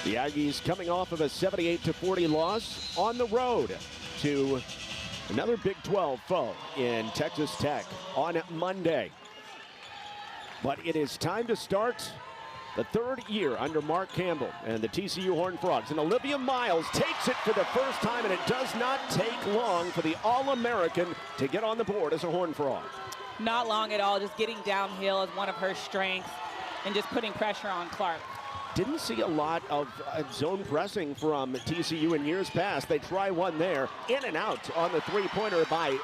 The Aggies coming off of a 78-40 loss on the road to another Big 12 foe in Texas Tech on Monday. But it is time to start the third year under Mark Campbell and the TCU Horned Frogs. And Olivia Miles takes it for the first time, and it does not take long for the All-American to get on the board as a Horned Frog. Not long at all, just getting downhill is one of her strengths and just putting pressure on Clark. Didn't see a lot of zone pressing from TCU in years past. They try one there, in and out on the three-pointer by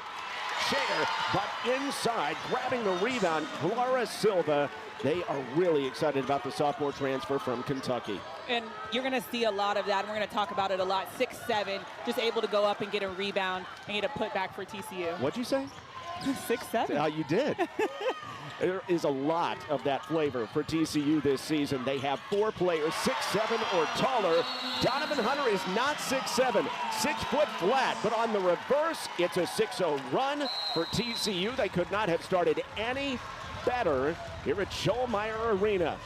Shader, but inside, grabbing the rebound, Clara Silva. They are really excited about the sophomore transfer from Kentucky. And you're going to see a lot of that, and we're going to talk about it a lot. 6'7", just able to go up and get a rebound and get a putback for TCU. What'd you say? 6'7". You did. There is a lot of that flavor for TCU this season. They have 4 players 6'7" or taller. Donovan Hunter is not 6'7", 6 foot flat, but on the reverse, it's a 6-0 run for TCU. They could not have started any better here at Schollmeyer Arena.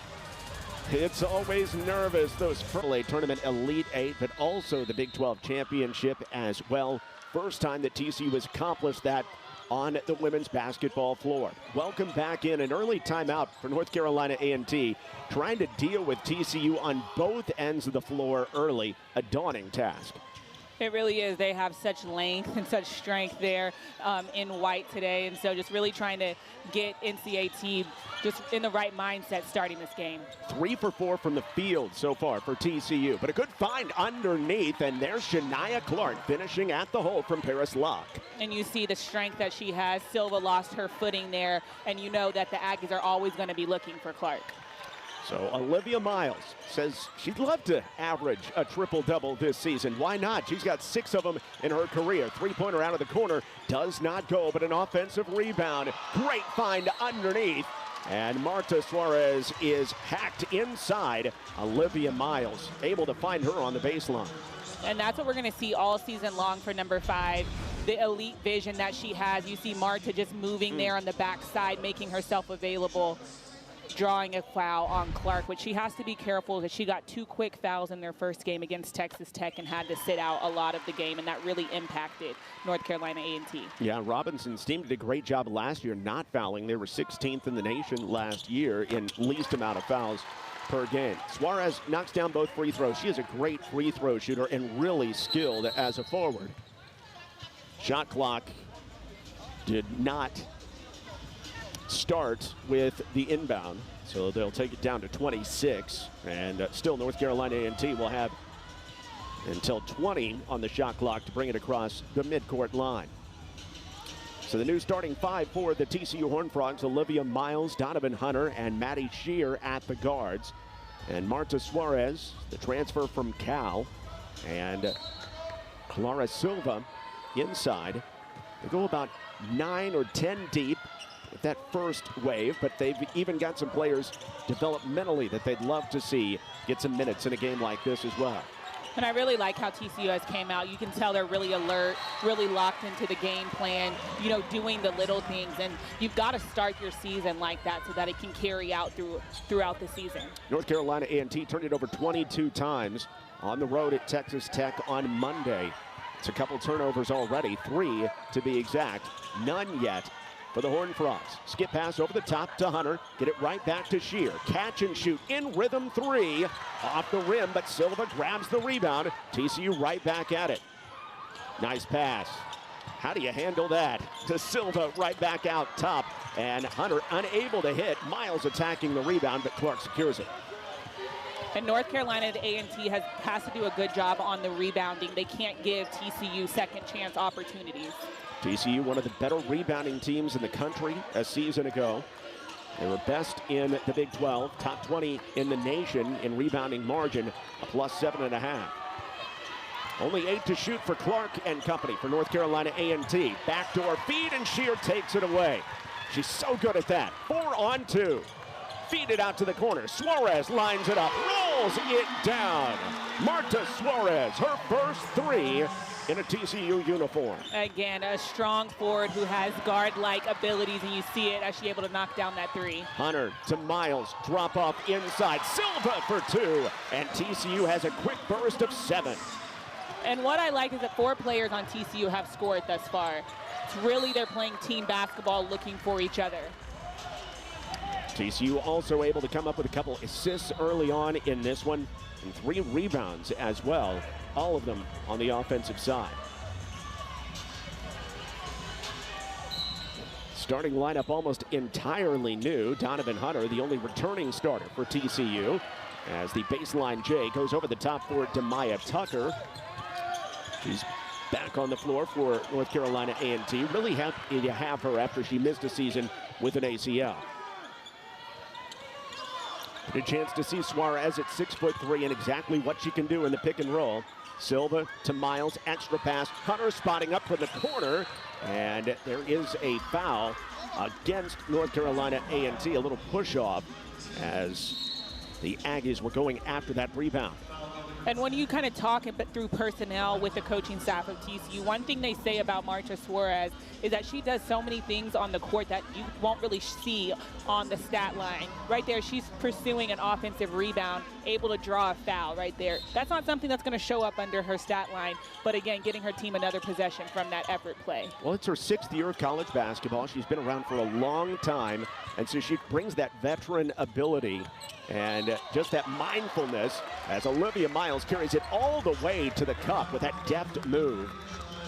It's always nervous, those AAA Tournament Elite 8, but also the Big 12 Championship as well. First time that TCU has accomplished that on the women's basketball floor. Welcome back in an early timeout for North Carolina A&T, trying to deal with TCU on both ends of the floor early, a daunting task. It really is. They have such length and such strength there in white today, and so just really trying to get NC A&T just in the right mindset starting this game. 3 for 4 from the field so far for TCU, but a good find underneath, and there's Shania Clark finishing at the hole from Paris Locke. And you see the strength that she has. Silva lost her footing there, and you know that the Aggies are always going to be looking for Clark. So Olivia Miles says she'd love to average a triple-double this season. Why not? She's got 6 of them in her career. Three-pointer out of the corner does not go, but an offensive rebound. Great find underneath. And Marta Suarez is hacked inside. Olivia Miles able to find her on the baseline. And that's what we're going to see all season long for number 5. The elite vision that she has. You see Marta just moving there on the backside, making herself available, drawing a foul on Clark, which she has to be careful because she got 2 quick fouls in their first game against Texas Tech and had to sit out a lot of the game, and that really impacted North Carolina A&T. Yeah, Robinson's team did a great job last year not fouling. They were 16th in the nation last year in least amount of fouls per game. Suarez knocks down both free throws. She is a great free throw shooter and really skilled as a forward. Shot clock did not start with the inbound, so they'll take it down to 26, and still North Carolina A&T will have until 20 on the shot clock to bring it across the midcourt line. So the new starting 5 for the TCU Horned Frogs: Olivia Miles, Donovan Hunter, and Maddie Shear at the guards, and Marta Suarez, the transfer from Cal, and Clara Silva inside. They go about 9 or 10 deep with that first wave, but they've even got some players developmentally that they'd love to see get some minutes in a game like this as well. And I really like how TCU has came out. You can tell they're really alert, really locked into the game plan, you know, doing the little things. And you've got to start your season like that so that it can carry out throughout the season. North Carolina A&T turned it over 22 times on the road at Texas Tech on Monday. It's a couple turnovers already, 3 to be exact, none yet for the Horned Frogs. Skip pass over the top to Hunter. Get it right back to Shear. Catch and shoot in rhythm 3. Off the rim, but Silva grabs the rebound. TCU right back at it. Nice pass. How do you handle that? To Silva right back out top. And Hunter unable to hit. Miles attacking the rebound, but Clark secures it. And North Carolina, the A&T has to do a good job on the rebounding. They can't give TCU second chance opportunities. TCU, one of the better rebounding teams in the country a season ago. They were best in the Big 12, top 20 in the nation in rebounding margin, a +7.5. Only 8 to shoot for Clark and company for North Carolina A&T. Backdoor feed, and Shear takes it away. She's so good at that. 4 on 2. Feed it out to the corner. Suarez lines it up, rolls it down. Marta Suarez, her first 3, in a TCU uniform. Again, a strong forward who has guard-like abilities, and you see it as she's able to knock down that three. Hunter to Miles, drop off inside. Silva for two, and TCU has a quick burst of 7. And what I like is that 4 players on TCU have scored thus far. It's really they're playing team basketball, looking for each other. TCU also able to come up with a couple assists early on in this one, and 3 rebounds as well, all of them on the offensive side. Starting lineup almost entirely new. Donovan Hunter, the only returning starter for TCU, as the baseline J goes over the top for Demaya Tucker. She's back on the floor for North Carolina A&T. Really happy to have her after she missed a season with an ACL. A chance to see Suarez at 6'3" and exactly what she can do in the pick and roll. Silva to Miles, extra pass. Hunter spotting up from the corner, and there is a foul against North Carolina A&T. A little push off as the Aggies were going after that rebound. And when you kind of talk through personnel with the coaching staff of TCU, one thing they say about Marcia Suarez is that she does so many things on the court that you won't really see on the stat line. Right there, she's pursuing an offensive rebound, able to draw a foul right there. That's not something that's going to show up under her stat line, but again, getting her team another possession from that effort play. Well, it's her 6th year of college basketball. She's been around for a long time, and so she brings that veteran ability and just that mindfulness as Olivia Miles carries it all the way to the cup with that deft move.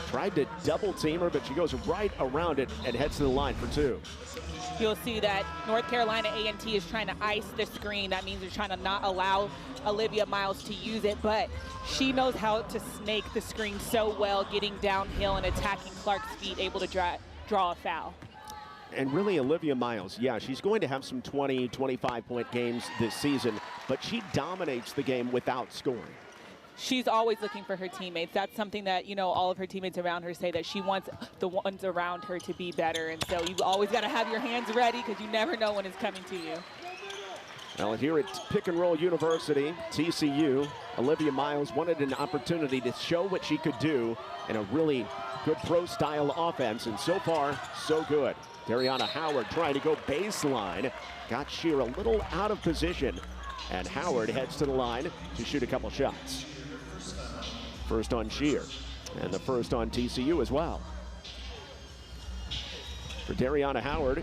Tried to double team her, but she goes right around it and heads to the line for 2. You'll see that North Carolina A&T is trying to ice the screen. That means they're trying to not allow Olivia Miles to use it, but she knows how to snake the screen so well, getting downhill and attacking Clark's feet, able to draw a foul. And really, Olivia Miles, yeah, she's going to have some 20, 25-point games this season, but she dominates the game without scoring. She's always looking for her teammates. That's something that, you know, all of her teammates around her say, that she wants the ones around her to be better. And so you've always got to have your hands ready because you never know when it's coming to you. Well, here at Pick and Roll University, TCU, Olivia Miles wanted an opportunity to show what she could do in a really good pro-style offense, and so far, so good. Dariana Howard trying to go baseline. Got Shear a little out of position, and Howard heads to the line to shoot a couple shots. First on Shear, and the first on TCU as well. For Dariana Howard,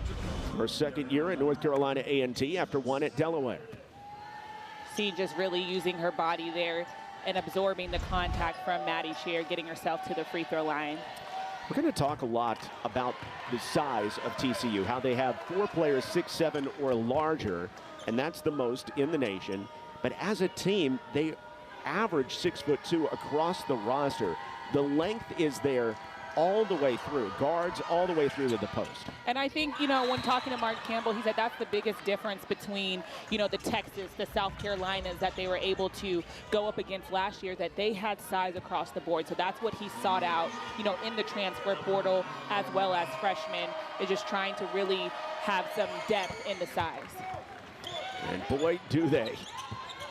her 2nd year at North Carolina A&T after 1 at Delaware. See, just really using her body there and absorbing the contact from Maddie Shear, getting herself to the free throw line. We're going to talk a lot about the size of TCU, how they have 4 players 6'7" or larger, and that's the most in the nation. But as a team, they average 6'2" across the roster. The length is there all the way through, guards all the way through to the post. And I think, you know, when talking to Mark Campbell, he said that's the biggest difference between, you know, the Texas, the South Carolinas that they were able to go up against last year, that they had size across the board. So that's what he sought out, you know, in the transfer portal as well as freshmen, is just trying to really have some depth in the size. And boy, do they.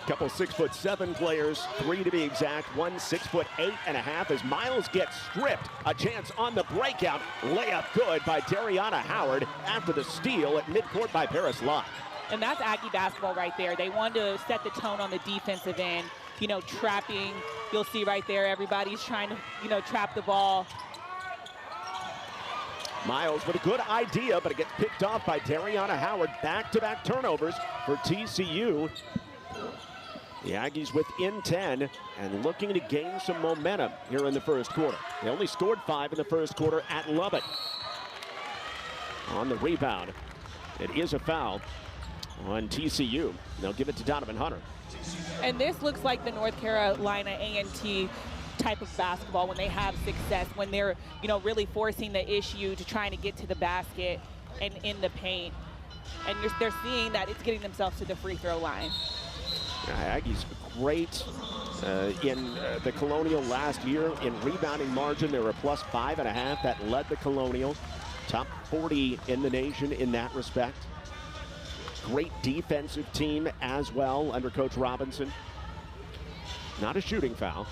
Couple 6'7" players, 3 to be exact, one 6'8.5" as Miles gets stripped. A chance on the breakout. Layup good by Dariana Howard after the steal at midcourt by Paris Locke. And that's Aggie basketball right there. They wanted to set the tone on the defensive end, you know, trapping. You'll see right there, everybody's trying to, you know, trap the ball. Miles with a good idea, but it gets picked off by Dariana Howard. Back-to-back turnovers for TCU. The Aggies within 10 and looking to gain some momentum here in the first quarter. They only scored 5 in the first quarter at Lubbock. On the rebound, it is a foul on TCU. They'll give it to Donovan Hunter. And this looks like the North Carolina A&T type of basketball when they have success, when they're, you know, really forcing the issue to trying to get to the basket and in the paint. And they're seeing that it's getting themselves to the free throw line. Aggies great in the Colonial last year in rebounding margin. They were a plus 5.5. That led the Colonial. Top 40 in the nation in that respect. Great defensive team as well under Coach Robinson. Not a shooting foul.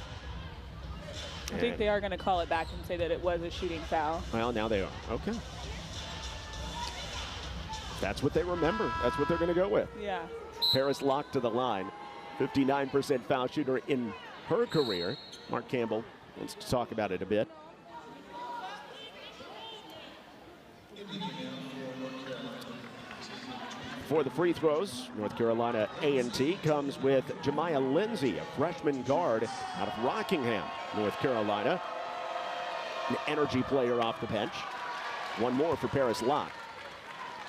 I think they are going to call it back and say that it was a shooting foul. Well, now they are. Okay. That's what they remember. That's what they're going to go with. Yeah. Paris Locke to the line. 59% foul shooter in her career. Mark Campbell wants to talk about it a bit. For the free throws, North Carolina A&T comes with Jemiah Lindsay, a freshman guard out of Rockingham, North Carolina. An energy player off the bench. One more for Paris Locke.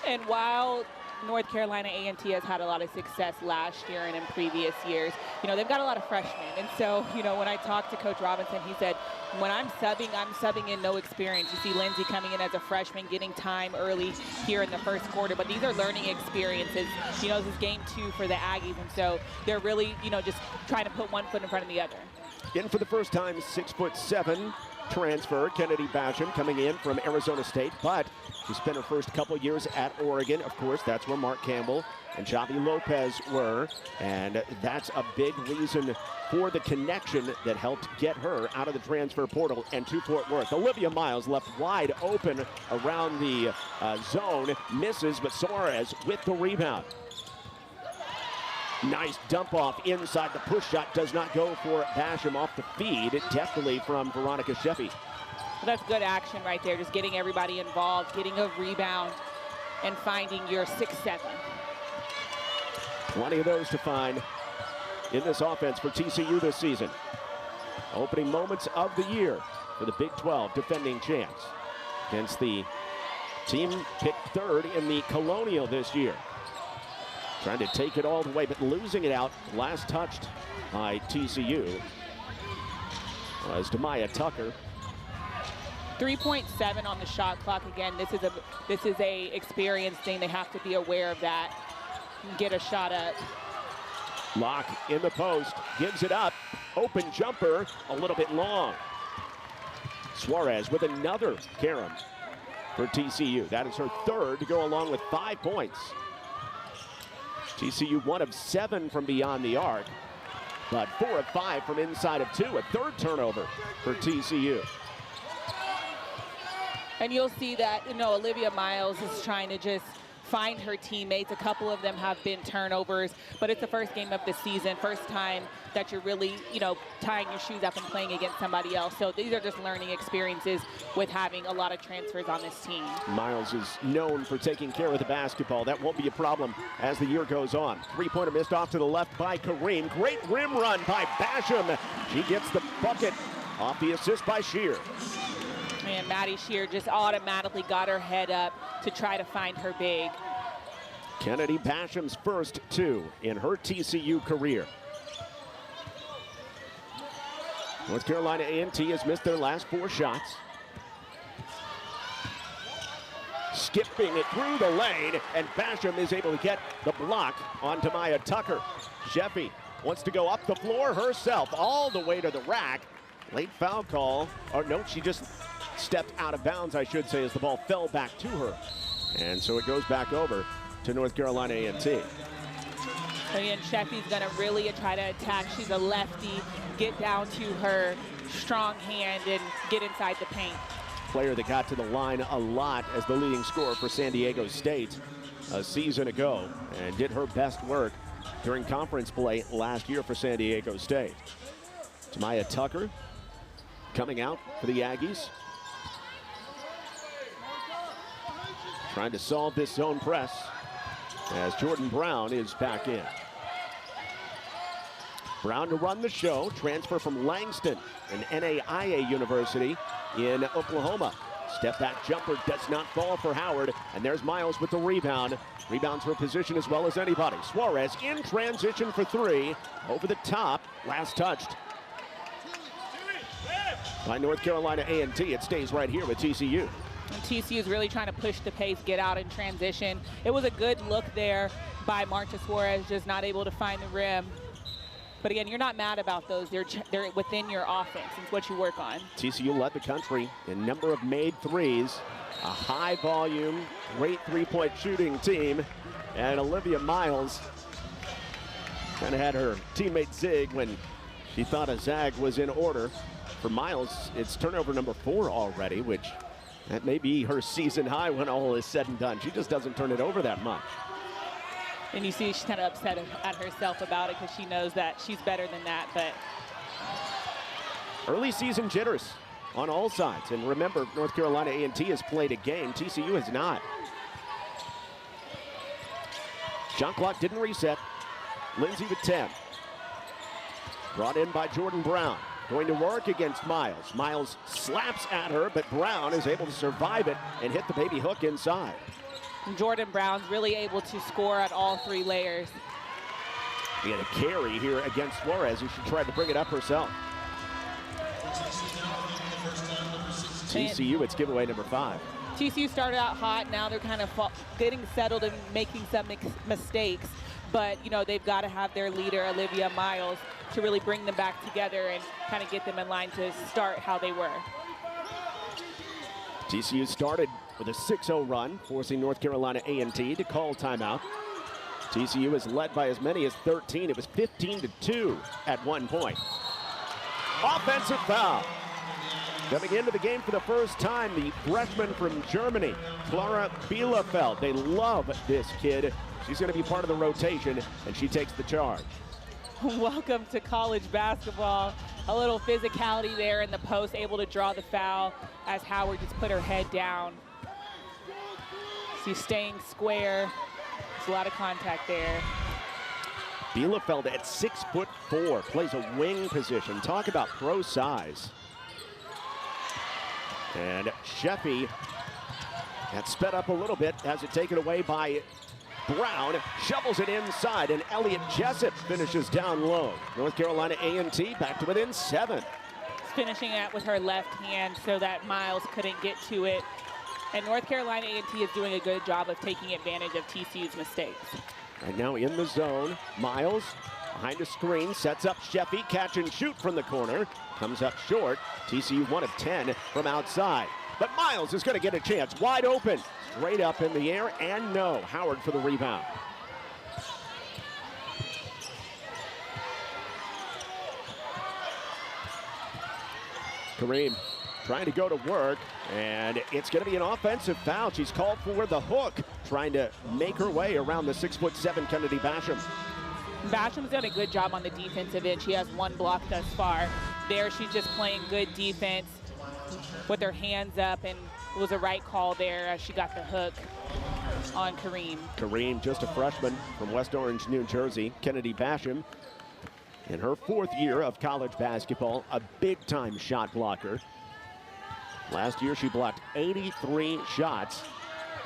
And while North Carolina A&T has had a lot of success last year and in previous years, you know, they've got a lot of freshmen. And so, you know, when I talked to Coach Robinson, he said, when I'm subbing in no experience. You see Lindsay coming in as a freshman, getting time early here in the first quarter. But these are learning experiences. You know, this is game 2 for the Aggies. And so they're really, you know, just trying to put one foot in front of the other. In for the first time, 6'7" transfer, Kennedy Basham, coming in from Arizona State, but she spent her first couple years at Oregon. Of course, that's where Mark Campbell and Xavi Lopez were, and that's a big reason for the connection that helped get her out of the transfer portal and to Fort Worth. Olivia Miles left wide open around the zone, misses, but Suarez with the rebound. Nice dump off inside. The push shot does not go for Basham off the feed. Definitely from Veronica Sheffy. Well, that's good action right there, just getting everybody involved, getting a rebound, and finding your 6-7. Plenty of those to find in this offense for TCU this season. Opening moments of the year for the Big 12 defending champs against the team picked 3rd in the Colonial this year. Trying to take it all the way, but losing it out. Last touched by TCU was Demaya Tucker. 3.7 on the shot clock. Again, this is a experience thing. They have to be aware of that and get a shot up. Locke in the post, gives it up. Open jumper, a little bit long. Suarez with another carom for TCU. That is her 3rd to go along with 5 points. TCU 1 of 7 from beyond the arc, but 4 of 5 from inside of 2. A 3rd turnover for TCU. And you'll see that, you know, Olivia Miles is trying to just find her teammates. A couple of them have been turnovers, but it's the first game of the season, first time that you're really, you know, tying your shoes up and playing against somebody else. So these are just learning experiences with having a lot of transfers on this team. Miles is known for taking care of the basketball. That won't be a problem as the year goes on. 3-pointer missed off to the left by Kareem. Great rim run by Basham. She gets the bucket off the assist by Shear. And Maddie Shear just automatically got her head up to try to find her big. Kennedy Basham's first 2 in her TCU career. North Carolina A&T has missed their last 4 shots. Skipping it through the lane, and Basham is able to get the block on Demaya Tucker. Sheffy wants to go up the floor herself, all the way to the rack. Late foul call, or no, she just stepped out of bounds, I should say, as the ball fell back to her. And so it goes back over to North Carolina A&T. Again, Sheffy's gonna really try to attack. She's a lefty, get down to her strong hand and get inside the paint. Player that got to the line a lot as the leading scorer for San Diego State a season ago and did her best work during conference play last year for San Diego State. Demaya Tucker coming out for the Aggies. Trying to solve this zone press as Jordan Brown is back in. Brown to run the show, transfer from Langston, an NAIA university in Oklahoma. Step back jumper does not fall for Howard, and there's Miles with the rebound. Rebounds her position as well as anybody. Suarez in transition for 3, over the top, last touched by North Carolina A&T. It stays right here with TCU. And TCU is really trying to push the pace, get out in transition. It was a good look there by Marta Suarez, just not able to find the rim. But again, you're not mad about those. They're within your offense. It's what you work on. TCU led the country in number of made threes. A high volume, great 3-point shooting team. And Olivia Miles kind of had her teammate zig when She thought a zag was in order. For Miles, it's turnover number 4 already, which that may be her season high when all is said and done. She just doesn't turn it over that much. And you see she's kind of upset at herself about it because she knows that she's better than that. But early season jitters on all sides. And remember, North Carolina A&T has played a game. TCU has not. Shot clock didn't reset. Lindsay with 10. Brought in by Jordan Brown. Going to work against Miles. Miles slaps at her, but Brown is able to survive it and hit the baby hook inside. Jordan Brown's really able to score at all 3 layers. He had a carry here against Flores, and she tried to bring it up herself. TCU, it's giveaway number 5. TCU started out hot. Now they're kind of getting settled and making some mistakes. But, you know, they've got to have their leader, Olivia Miles, to really bring them back together and kind of get them in line to start how they were. TCU started with a 6-0 run, forcing North Carolina A&T to call timeout. TCU is led by as many as 13. It was 15-2 at one point. Offensive foul. Coming into the game for the first time, the freshman from Germany, Clara Bielefeld. They love this kid. She's going to be part of the rotation, and she takes the charge. Welcome to college basketball. A little physicality there in the post, able to draw the foul as Howard just put her head down. She's staying square. There's a lot of contact there. Bielefeld at 6'4", plays a wing position. Talk about pro size. And Sheffy got sped up a little bit, has it taken away by Brown, shovels it inside, and Elliott Jessup finishes down low. North Carolina A&T back to within 7. Finishing it with her left hand so that Miles couldn't get to it. And North Carolina A&T is doing a good job of taking advantage of TCU's mistakes. Right now in the zone, Miles behind a screen, sets up Sheffy, catch and shoot from the corner. Comes up short. TCU 1 of 10 from outside. But Miles is going to get a chance, wide open. Straight up in the air, and no. Howard for the rebound. Kareem trying to go to work, and it's going to be an offensive foul. She's called for the hook, trying to make her way around the 6'7" Kennedy Basham. Basham's done a good job on the defensive end. She has 1 block thus far. There, she's just playing good defense with her hands up, and it was a right call there as she got the hook on Kareem. Kareem, just a freshman from West Orange, New Jersey. Kennedy Basham, in her 4th year of college basketball, a big-time shot blocker. Last year, she blocked 83 shots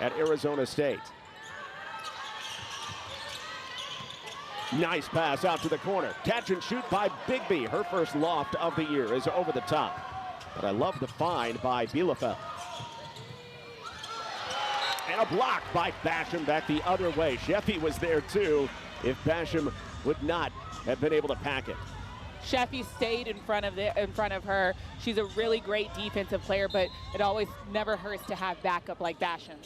at Arizona State. Nice pass out to the corner. Catch and shoot by Bigby. Her first loft of the year is over the top. But I love the find by Bielefeld. And a block by Basham back the other way. Sheffy was there too if Basham would not have been able to pack it. Sheffy stayed in front of her. She's a really great defensive player, but it always never hurts to have backup like Basham.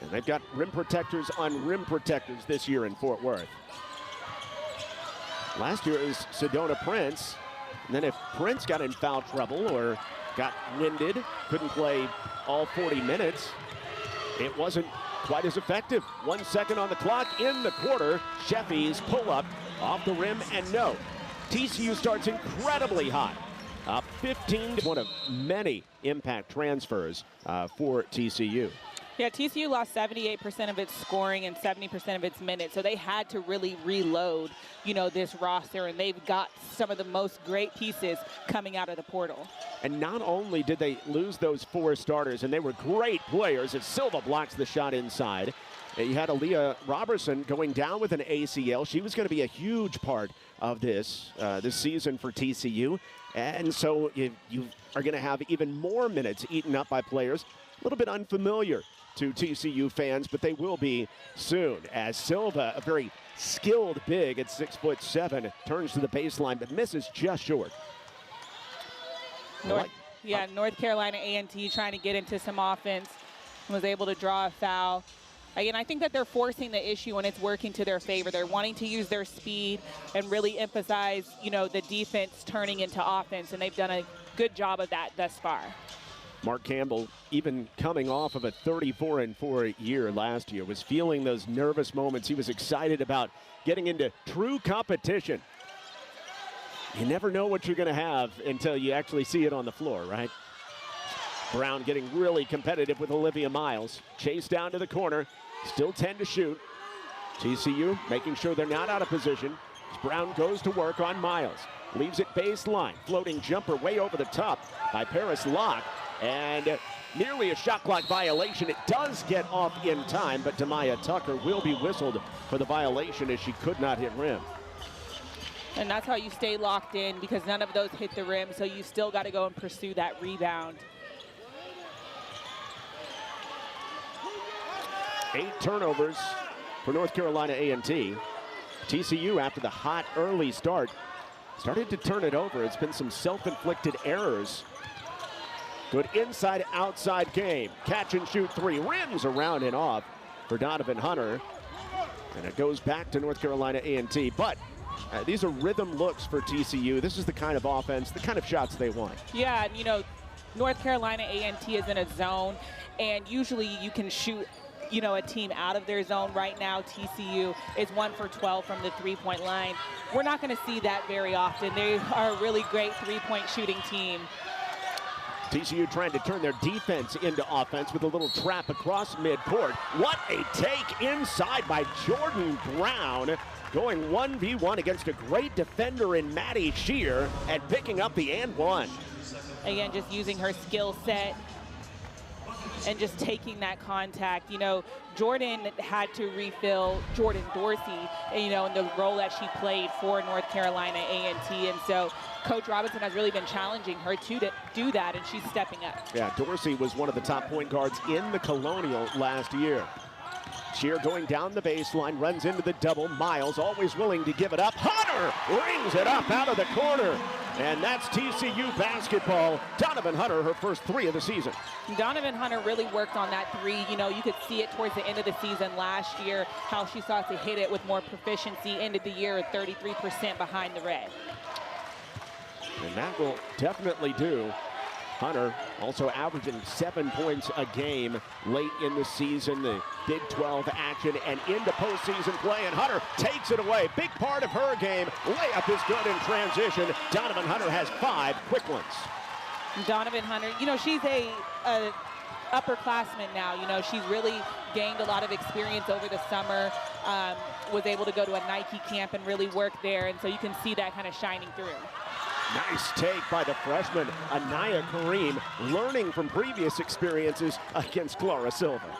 And they've got rim protectors on rim protectors this year in Fort Worth. Last year it was Sedona Prince. And then if Prince got in foul trouble or got winded, couldn't play all 40 minutes, it wasn't quite as effective. 1 second on the clock in the quarter. Sheffy's pull-up off the rim, and no. TCU starts incredibly hot. 15, one of many impact transfers for TCU. Yeah, TCU lost 78% of its scoring and 70% of its minutes, so they had to really reload, you know, this roster, and they've got some of the most great pieces coming out of the portal. And not only did they lose those 4 starters, and they were great players as Silva blocks the shot inside. You had Aaliyah Robertson going down with an ACL. She was going to be a huge part of this season for TCU. And so you are going to have even more minutes eaten up by players a little bit unfamiliar to TCU fans, but they will be soon, as Silva, a very skilled big at 6'7", turns to the baseline but misses just short. North Carolina A&T trying to get into some offense, was able to draw a foul. Again, I think that they're forcing the issue and it's working to their favor. They're wanting to use their speed and really emphasize, you know, the defense turning into offense, and they've done a good job of that thus far. Mark Campbell, even coming off of a 34-4 year last year, was feeling those nervous moments. He was excited about getting into true competition. You never know what you're going to have until you actually see it on the floor, right? Brown getting really competitive with Olivia Miles. Chase down to the corner. Still 10 to shoot. TCU making sure they're not out of position. As Brown goes to work on Miles. Leaves it baseline. Floating jumper way over the top by Paris Locke. And nearly a shot clock violation. It does get off in time, but Demaya Tucker will be whistled for the violation as she could not hit rim. And that's how you stay locked in, because none of those hit the rim, so you still got to go and pursue that rebound. 8 turnovers for North Carolina A&T. TCU, after the hot early start, started to turn it over. It's been some self-inflicted errors. Good inside-outside game. Catch and shoot 3. Rims around and off for Donovan Hunter. And it goes back to North Carolina A&T. But these are rhythm looks for TCU. This is the kind of offense, the kind of shots they want. Yeah, and you know, North Carolina A&T is in a zone, and usually you can shoot, you know, a team out of their zone. Right now, TCU is 1 for 12 from the three-point line. We're not going to see that very often. They are a really great three-point shooting team. TCU trying to turn their defense into offense with a little trap across midcourt. What a take inside by Jordan Brown, going 1v1 against a great defender in Maddie Shear and picking up the and one. Again, just using her skill set and just taking that contact. You know, Jordan had to refill Jordan Dorsey, you know, in the role that she played for North Carolina A&T, and so Coach Robinson has really been challenging her to do that, and she's stepping up. Yeah, Dorsey was one of the top point guards in the Colonial last year. Shear going down the baseline, runs into the double. Miles always willing to give it up. Hunter rings it up out of the corner. And that's TCU basketball. Donovan Hunter, her first 3 of the season. Donovan Hunter really worked on that 3. You know, you could see it towards the end of the season last year, how she sought to hit it with more proficiency. Ended the year at 33% behind the red. And that will definitely do. Hunter also averaging 7 points a game late in the season, the Big 12 action and into postseason play, and Hunter takes it away. Big part of her game. Layup is good in transition. Donovan Hunter has 5 quick ones. Donovan Hunter, you know, she's a upperclassman now. You know, she's really gained a lot of experience over the summer, was able to go to a Nike camp and really work there, and so you can see that kind of shining through. Nice take by the freshman, Anaya Kareem, learning from previous experiences against Clara Silva.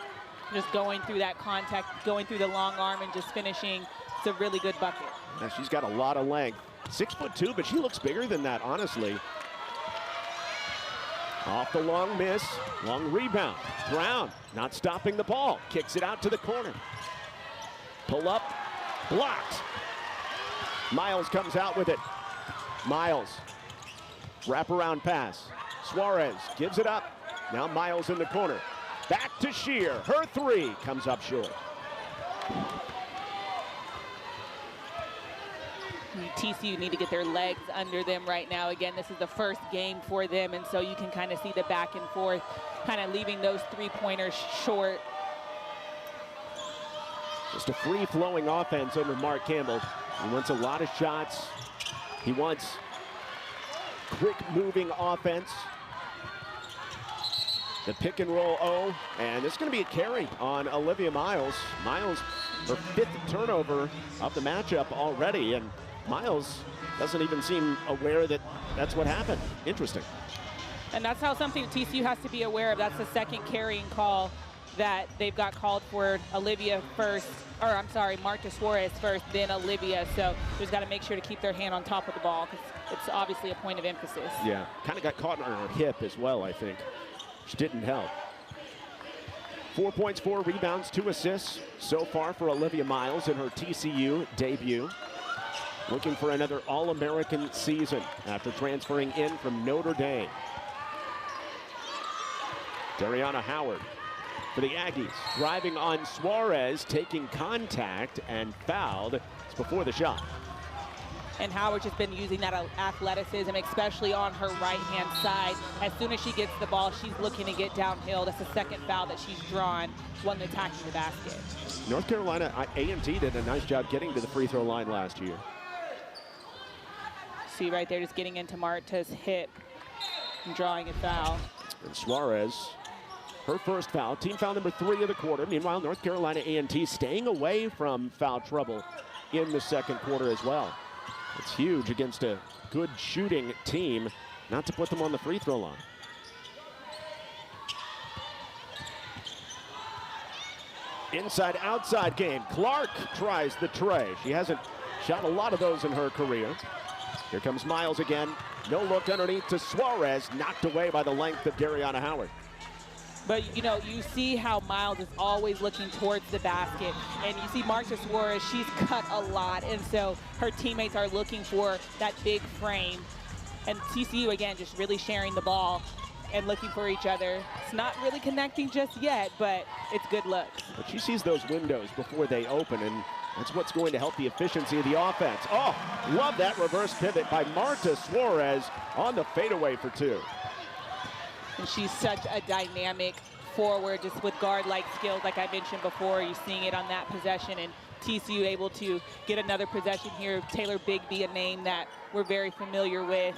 Just going through that contact, going through the long arm and just finishing. It's a really good bucket. Now she's got a lot of length. 6'2", but she looks bigger than that, honestly. Off the long miss, long rebound. Brown not stopping the ball, kicks it out to the corner. Pull up, blocked. Miles comes out with it. Miles, wraparound pass. Suarez gives it up. Now Miles in the corner. Back to Shear. Her 3 comes up short. TCU need to get their legs under them right now. Again, this is the first game for them, and so you can kind of see the back and forth, kind of leaving those 3-pointers short. Just a free-flowing offense under Mark Campbell. He wants a lot of shots. He wants quick-moving offense. The pick and roll O, and it's going to be a carry on Olivia Miles. Miles, her 5th turnover of the matchup already, and Miles doesn't even seem aware that that's what happened. Interesting. And that's how something TCU has to be aware of. That's the second carrying call that they've got called for. Olivia first, or I'm sorry, Marta Suarez first, then Olivia. So there's got to make sure to keep their hand on top of the ball, because it's obviously a point of emphasis. Yeah, kind of got caught on her hip as well, I think, which didn't help. 4 points, 4 rebounds, 2 assists so far for Olivia Miles in her TCU debut. Looking for another All-American season after transferring in from Notre Dame. Dariana Howard for the Aggies. Driving on Suarez, taking contact and fouled. It's before the shot. And Howard just been using that athleticism, especially on her right-hand side. As soon as she gets the ball, she's looking to get downhill. That's the second foul that she's drawn, one attacking the basket. North Carolina A&T did a nice job getting to the free throw line last year. See right there, just getting into Marta's hip and drawing a foul. And Suarez, her first foul, team foul number 3 of the quarter. Meanwhile, North Carolina A&T staying away from foul trouble in the second quarter as well. It's huge against a good shooting team not to put them on the free throw line. Inside-outside game. Clark tries the tray. She hasn't shot a lot of those in her career. Here comes Miles again. No look underneath to Suarez, knocked away by the length of Dariana Howard. But, you know, you see how Miles is always looking towards the basket. And you see Marta Suarez, she's cut a lot. And so her teammates are looking for that big frame. And TCU, again, just really sharing the ball and looking for each other. It's not really connecting just yet, but it's good looks. But she sees those windows before they open, and that's what's going to help the efficiency of the offense. Oh, love that reverse pivot by Marta Suarez on the fadeaway for 2. And she's such a dynamic forward, just with guard-like skills, like I mentioned before. You're seeing it on that possession, and TCU able to get another possession here. Taylor Bigby, a name that we're very familiar with,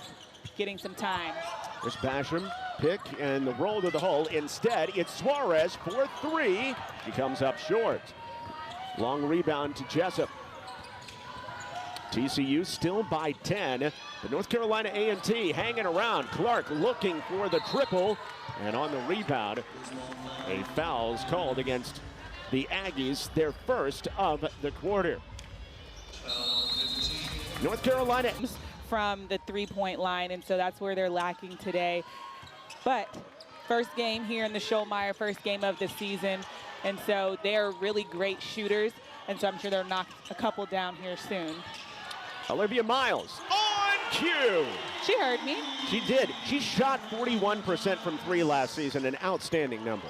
getting some time. There's Basham, pick, and the roll to the hole. Instead, it's Suarez for 3. She comes up short. Long rebound to Jessup. TCU still by 10. But North Carolina A&T hanging around. Clark looking for the triple. And on the rebound, a foul's called against the Aggies, their first of the quarter. North Carolina from the three-point line, and so that's where they're lacking today. But first game here in the Schollmeyer, first game of the season, and so they're really great shooters, and so I'm sure they'll knock a couple down here soon. Olivia Miles on cue. She heard me. She did. She shot 41% from 3 last season, an outstanding number.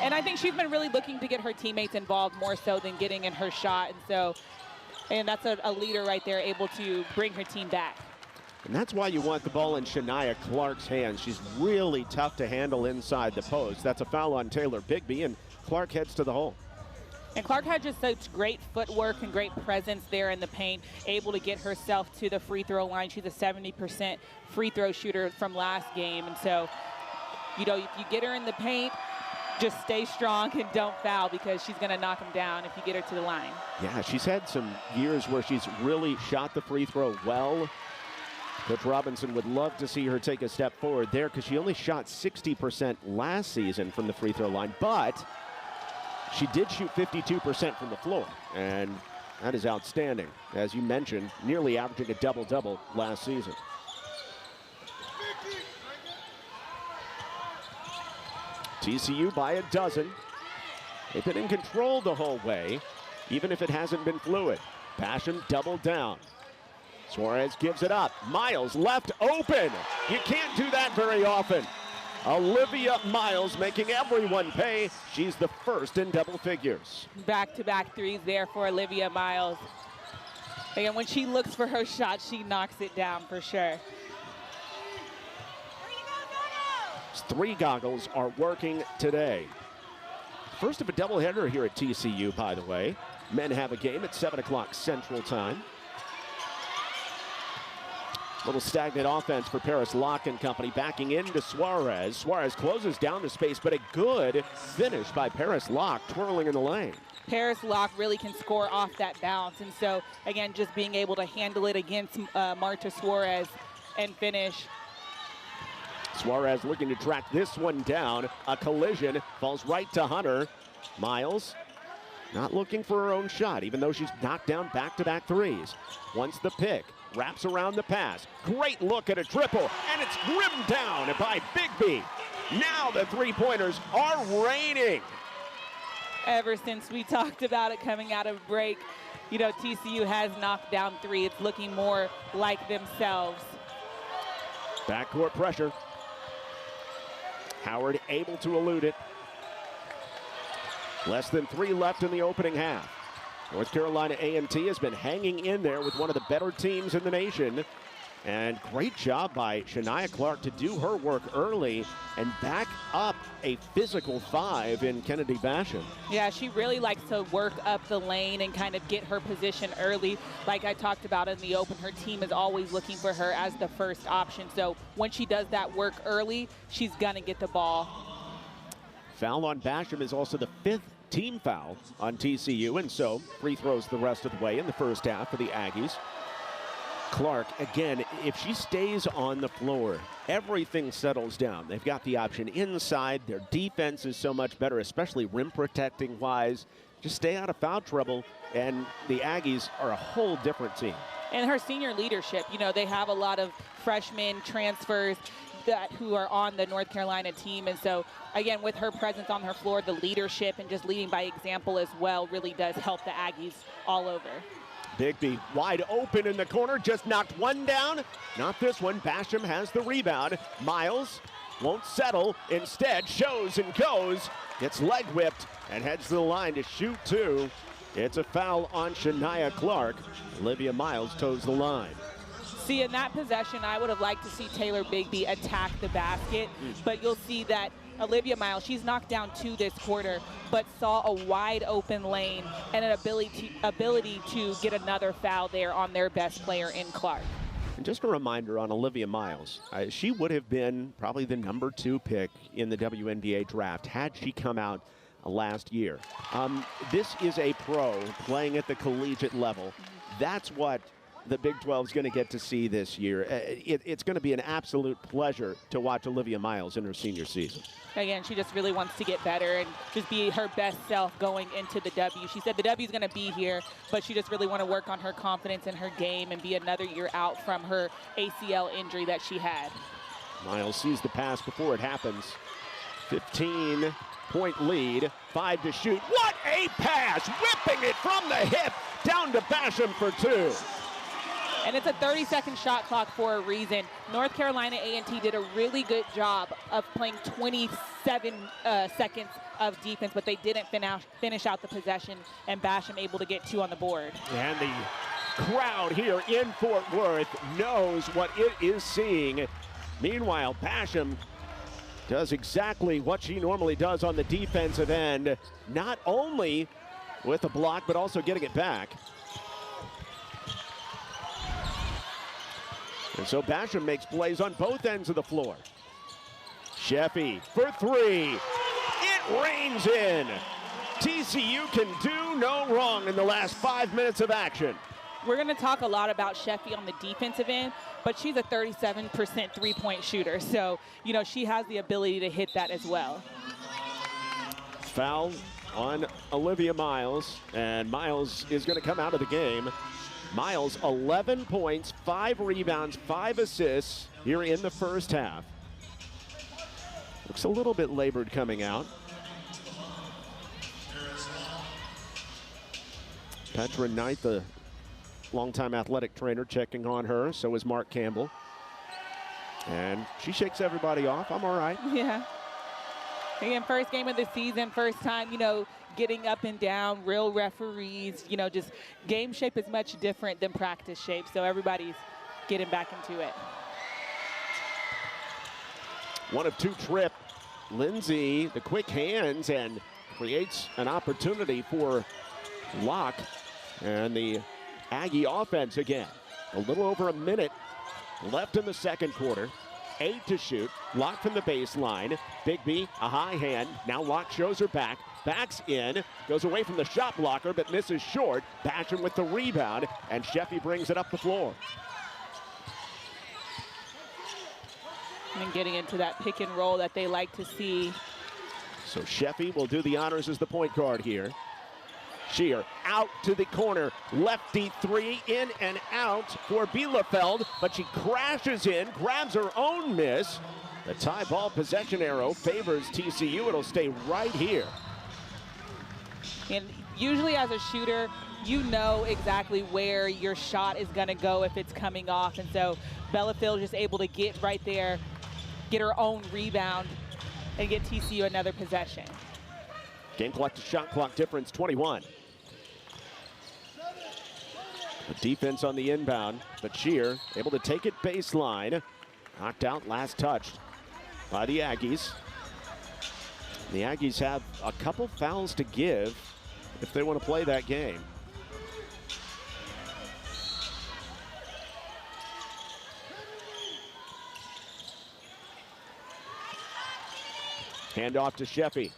And I think she's been really looking to get her teammates involved more so than getting in her shot, and so, and that's a leader right there, able to bring her team back. And that's why you want the ball in Shania Clark's hands. She's really tough to handle inside the post. That's a foul on Taylor Bigby, and Clark heads to the hole. And Clark had just such great footwork and great presence there in the paint, able to get herself to the free throw line. She's a 70% free throw shooter from last game. And so, you know, if you get her in the paint, just stay strong and don't foul, because she's going to knock them down if you get her to the line. Yeah, she's had some years where she's really shot the free throw well. Coach Robinson would love to see her take a step forward there, because she only shot 60% last season from the free throw line, but she did shoot 52% from the floor, and that is outstanding. As you mentioned, nearly averaging a double-double last season. TCU by a dozen. They've been in control the whole way, even if it hasn't been fluid. Basham doubled down. Suarez gives it up. Miles left open. You can't do that very often. Olivia Miles making everyone pay. She's the first in double figures. Back-to-back threes there for Olivia Miles. And when she looks for her shot, she knocks it down for sure. 3 goggles are working today. First of a doubleheader here at TCU, by the way. Men have a game at 7 o'clock Central Time. Little stagnant offense for Paris Locke and company, backing into Suarez. Suarez closes down the space, but a good finish by Paris Locke, twirling in the lane. Paris Locke really can score off that bounce, and so, again, just being able to handle it against Marta Suarez and finish. Suarez looking to track this one down. A collision, falls right to Hunter. Miles not looking for her own shot, even though she's knocked down back-to-back threes. Wants the pick. Wraps around the pass. Great look at a triple, and it's rimmed down by Bigby. Now the three-pointers are raining. Ever since we talked about it coming out of break, you know, TCU has knocked down 3. It's looking more like themselves. Backcourt pressure. Howard able to elude it. Less than 3 left in the opening half. North Carolina A&T has been hanging in there with one of the better teams in the nation. And great job by Shania Clark to do her work early and back up a physical 5 in Kennedy Basham. Yeah, she really likes to work up the lane and kind of get her position early. Like I talked about in the open, her team is always looking for her as the first option. So when she does that work early, she's going to get the ball. Foul on Basham is also the 5th team foul on TCU, and so free throws the rest of the way in the first half for the Aggies. Clark, again, if she stays on the floor, everything settles down. They've got the option inside. Their defense is so much better, especially rim protecting wise. Just stay out of foul trouble, and the Aggies are a whole different team. And her senior leadership, you know, they have a lot of freshmen transfers who are on the North Carolina team. And so, again, with her presence on her floor, the leadership and just leading by example as well really does help the Aggies all over. Bigby wide open in the corner, just knocked one down. Not this one. Basham has the rebound. Miles won't settle. Instead, shows and goes. Gets leg whipped and heads to the line to shoot 2. It's a foul on Shania Clark. Olivia Miles toes the line. See, in that possession, I would have liked to see Taylor Bigby attack the basket, but you'll see that Olivia Miles, she's knocked down 2 this quarter, but saw a wide open lane and an ability to get another foul there on their best player in Clark. And just a reminder on Olivia Miles, she would have been probably the number 2 pick in the WNBA draft had she come out last year. This is a pro playing at the collegiate level. That's what the Big 12 is going to get to see this year. It's going to be an absolute pleasure to watch Olivia Miles in her senior season. Again, she just really wants to get better and just be her best self going into the W. She said the W is going to be here, but she just really want to work on her confidence in her game and be another year out from her ACL injury that she had. Miles sees the pass before it happens. 15-point lead, 5 to shoot. What a pass! Whipping it from the hip down to Basham for 2. And it's a 30-second shot clock for a reason. North Carolina A&T did a really good job of playing 27 seconds of defense, but they didn't finish out the possession, and Basham able to get 2 on the board. And the crowd here in Fort Worth knows what it is seeing. Meanwhile, Basham does exactly what she normally does on the defensive end, not only with a block, but also getting it back. And so Basham makes plays on both ends of the floor. Sheffy for 3. It rains in. TCU can do no wrong in the last 5 minutes of action. We're going to talk a lot about Sheffy on the defensive end, but she's a 37% three-point shooter. So, you know, she has the ability to hit that as well. Foul on Olivia Miles, and Miles is going to come out of the game. Miles, 11 points, 5 rebounds, 5 assists here in the first half. Looks a little bit labored coming out. Petra Knight, the longtime athletic trainer, checking on her. So is Mark Campbell. And she shakes everybody off. I'm all right. Yeah. Again, first game of the season, first time, you know, getting up and down, real referees, you know, just game shape is much different than practice shape, so everybody's getting back into it. 1 of 2 trip. Lindsay, the quick hands, and creates an opportunity for Locke. And the Aggie offense again. A little over a minute left in the second quarter. 8 to shoot. Locke from the baseline. Bigby, a high hand. Now Locke shows her back. Backs in. Goes away from the shot blocker, but misses short. Basham with the rebound, and Sheffy brings it up the floor. And getting into that pick and roll that they like to see. So Sheffy will do the honors as the point guard here. Shear out to the corner. Lefty 3 in and out for Bielefeld, but she crashes in, grabs her own miss. The tie ball possession arrow favors TCU. It'll stay right here. And usually as a shooter, you know exactly where your shot is going to go if it's coming off. And so Bielefeld just able to get right there, get her own rebound, and get TCU another possession. Game clock to shot clock difference, 21. The defense on the inbound, but Shear able to take it baseline. Knocked out last touch by the Aggies. The Aggies have a couple fouls to give if they want to play that game. Handoff to Sheffy.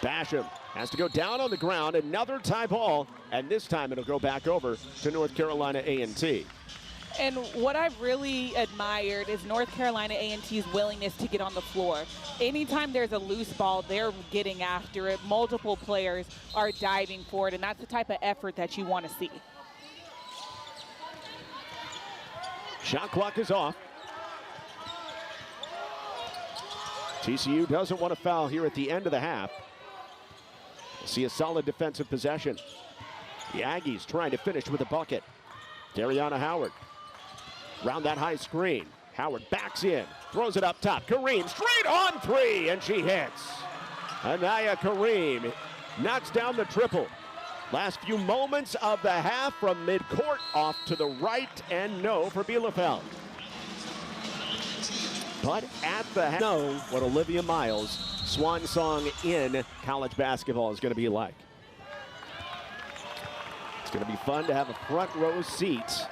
Basham has to go down on the ground. Another tie ball, and this time it'll go back over to North Carolina A&T. And what I've really admired is North Carolina A&T's willingness to get on the floor. Anytime there's a loose ball, they're getting after it. Multiple players are diving for it, and that's the type of effort that you want to see. Shot clock is off. TCU doesn't want to foul here at the end of the half. See a solid defensive possession. The Aggies trying to finish with a bucket. Dariana Howard. Round that high screen. Howard backs in, throws it up top. Kareem straight on three, and she hits. Anaya Kareem knocks down the triple. Last few moments of the half from midcourt, off to the right, and no for Bielefeld. But at the half, know what Olivia Miles' swan song in college basketball is going to be like. It's going to be fun to have a front row seat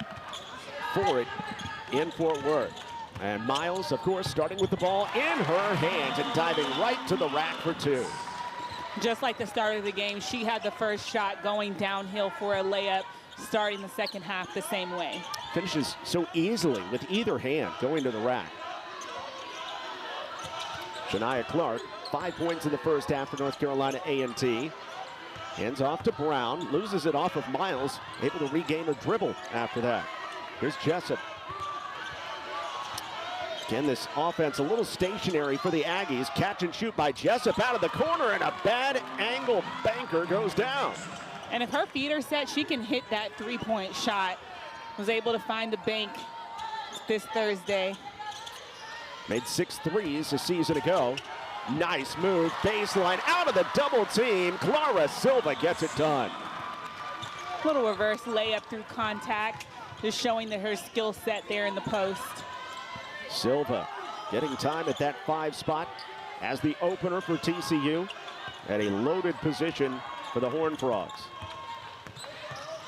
for it in Fort Worth. And Miles, of course, starting with the ball in her hands and diving right to the rack for two. Just like the start of the game, she had the first shot going downhill for a layup, starting the second half the same way. Finishes so easily with either hand going to the rack. Shania Clark, 5 points in the first half for North Carolina A&T. Hands off to Brown, loses it off of Miles, able to regain her dribble after that. Here's Jessup. Again, this offense a little stationary for the Aggies. Catch and shoot by Jessup out of the corner, and a bad angle banker goes down. And if her feet are set, she can hit that three-point shot. Was able to find the bank this Thursday. Made 6 threes a season ago. Nice move, baseline, out of the double team. Clara Silva gets it done. Little reverse layup through contact, just showing that her skill set there in the post. Silva getting time at that 5 spot as the opener for TCU at a loaded position for the Horned Frogs.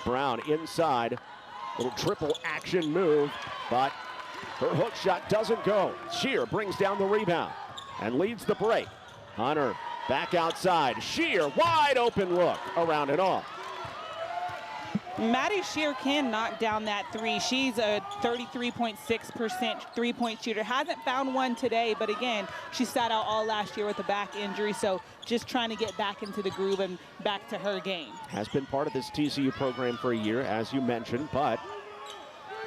Brown inside, little triple action move, but her hook shot doesn't go. Shear brings down the rebound and leads the break. Hunter back outside. Shear, wide open look around and off. Maddie Shear can knock down that three. She's a 33.6% three-point shooter. Hasn't found one today, but again, she sat out all last year with a back injury, so just trying to get back into the groove and back to her game. Has been part of this TCU program for a year, as you mentioned, but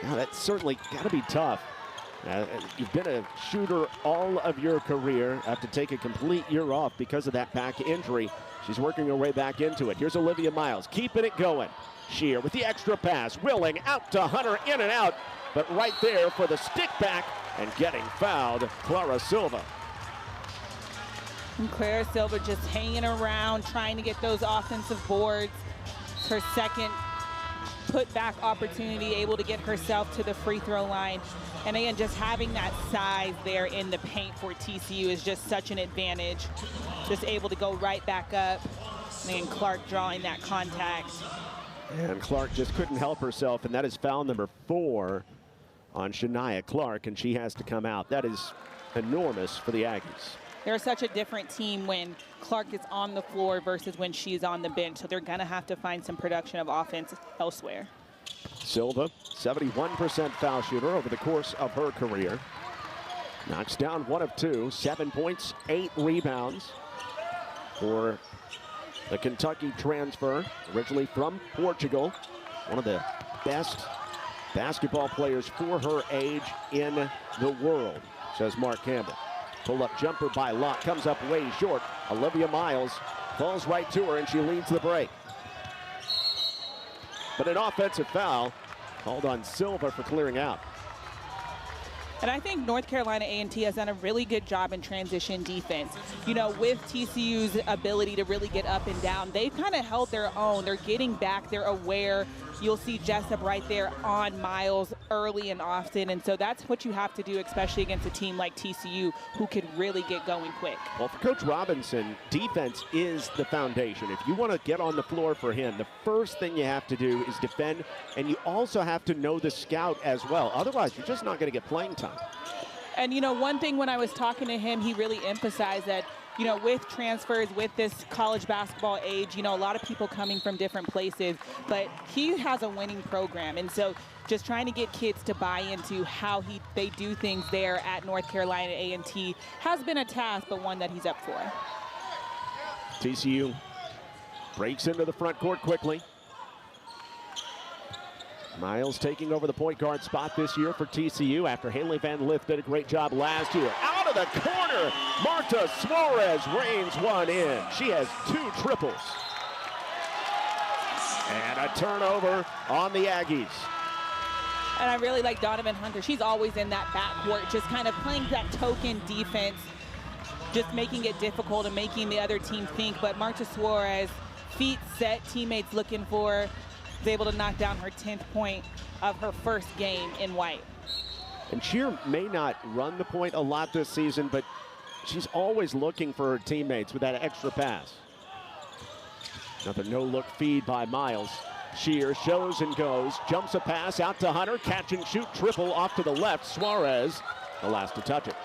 now that's certainly got to be tough. You've been a shooter all of your career, have to take a complete year off because of that back injury. She's working her way back into it. Here's Olivia Miles, keeping it going. Shear with the extra pass, Willing out to Hunter, in and out, but right there for the stick back and getting fouled, Clara Silva. And Clara Silva just hanging around, trying to get those offensive boards. It's her second put-back opportunity, able to get herself to the free throw line. And again, just having that size there in the paint for TCU is just such an advantage. Just able to go right back up. And then Clark drawing that contact. And Clark just couldn't help herself, and that is foul number 4 on Shania Clark, and she has to come out. That is enormous for the Aggies. They're such a different team when Clark is on the floor versus when she's on the bench, so they're going to have to find some production of offense elsewhere. Silva, 71% foul shooter over the course of her career. Knocks down 1 of 2, 7 points, 8 rebounds for the Kentucky transfer, originally from Portugal. One of the best basketball players for her age in the world, says Mark Campbell. Pull-up jumper by Locke, comes up way short. Olivia Miles falls right to her, and she leads the break. But an offensive foul called on Silva for clearing out. And I think North Carolina A&T has done a really good job in transition defense. You know, with TCU's ability to really get up and down, they've kind of held their own. They're getting back. They're aware. You'll see Jessup right there on Miles early and often. And so that's what you have to do, especially against a team like TCU, who could really get going quick. Well, for Coach Robinson, defense is the foundation. If you want to get on the floor for him, the first thing you have to do is defend, and you also have to know the scout as well. Otherwise, you're just not going to get playing time. And, you know, one thing when I was talking to him, he really emphasized that, you know, with transfers, with this college basketball age, you know, a lot of people coming from different places, but he has a winning program. And so just trying to get kids to buy into how they do things there at North Carolina A&T has been a task, but one that he's up for. TCU breaks into the front court quickly. Miles taking over the point guard spot this year for TCU after Haley Van Lith did a great job last year. Out of the corner, Marta Suarez reigns one in. She has 2 triples. And a turnover on the Aggies. And I really like Donovan Hunter. She's always in that backcourt, just kind of playing that token defense, just making it difficult and making the other team think. But Marta Suarez, feet set, teammates looking for her, is able to knock down her 10th point of her first game in white. And Shear may not run the point a lot this season, but she's always looking for her teammates with that extra pass. Another no-look feed by Miles. Shear shows and goes, jumps a pass out to Hunter, catch and shoot, triple off to the left. Suarez, the last to touch it.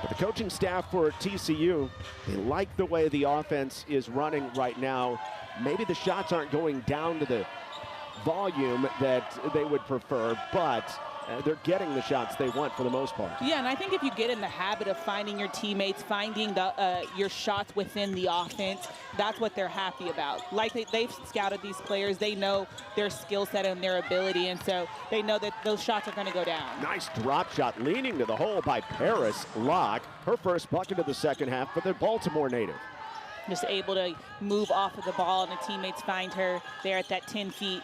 But the coaching staff for TCU, they like the way the offense is running right now. Maybe the shots aren't going down to the volume that they would prefer, but they're getting the shots they want for the most part. Yeah, and I think if you get in the habit of finding your teammates, finding your shots within the offense, that's what they're happy about. Like they've scouted these players, they know their skill set and their ability, and so they know that those shots are going to go down. Nice drop shot leaning to the hole by Paris Locke. Her first bucket of the second half for the Baltimore native. Just able to move off of the ball, and the teammates find her there at that 10 feet.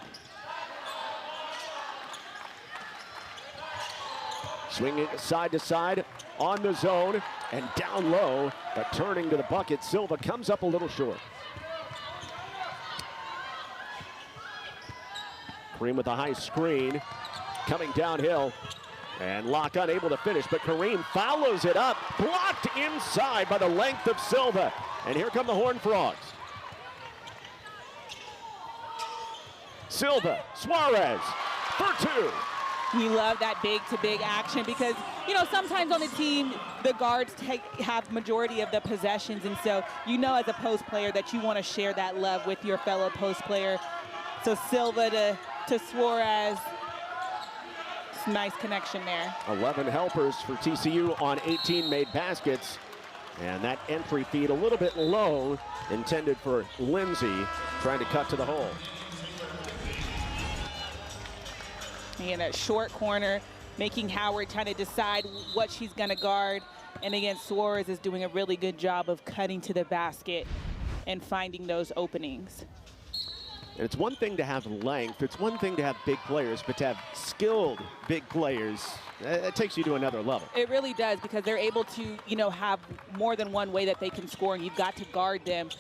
Swinging side to side on the zone and down low, but turning to the bucket. Silva comes up a little short. Kareem with a high screen, coming downhill, and Locke unable to finish, but Kareem follows it up, blocked inside by the length of Silva. And here come the Horned Frogs. Silva, Suarez for 2. You love that big-to-big action because, you know, sometimes on the team, the guards have majority of the possessions, and so you know as a post player that you want to share that love with your fellow post player. So Silva to Suarez, nice connection there. 11 helpers for TCU on 18 made baskets, and that entry feed a little bit low, intended for Lindsay, trying to cut to the hole. In a short corner, making Howard trying to decide what she's going to guard. And again, Suarez is doing a really good job of cutting to the basket and finding those openings. And it's one thing to have length, it's one thing to have big players, but to have skilled big players, it takes you to another level. It really does, because they're able to, you know, have more than one way that they can score, and you've got to guard them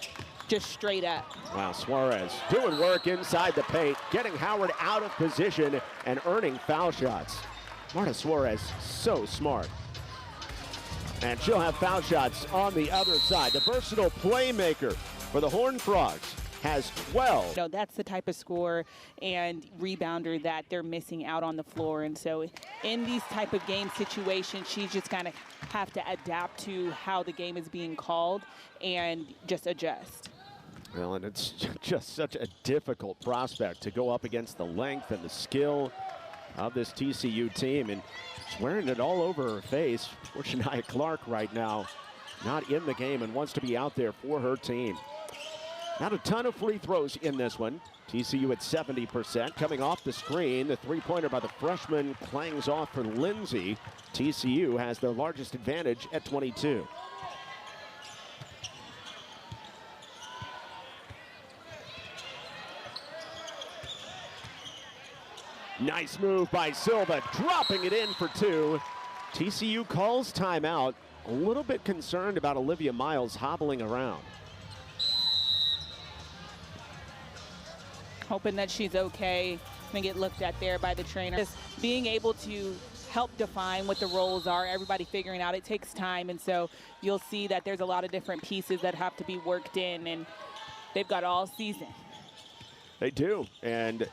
just straight up. Wow, Suarez doing work inside the paint, getting Howard out of position and earning foul shots. Marta Suarez, so smart. And she'll have foul shots on the other side. The versatile playmaker for the Horned Frogs has 12. So that's the type of scorer and rebounder that they're missing out on the floor. And so in these type of game situations, she's just going to have to adapt to how the game is being called and just adjust. Well, and it's just such a difficult prospect to go up against the length and the skill of this TCU team. And she's wearing it all over her face. Poor Shania Clark right now, not in the game and wants to be out there for her team. Not a ton of free throws in this one. TCU at 70%. Coming off the screen, the three-pointer by the freshman clangs off for Lindsay. TCU has the largest advantage at 22. Nice move by Silva, dropping it in for two. TCU calls timeout. A little bit concerned about Olivia Miles hobbling around. Hoping that she's okay. Gonna get looked at there by the trainer. Just being able to help define what the roles are, everybody figuring out, it takes time, and so you'll see that there's a lot of different pieces that have to be worked in, and they've got all season. They do, and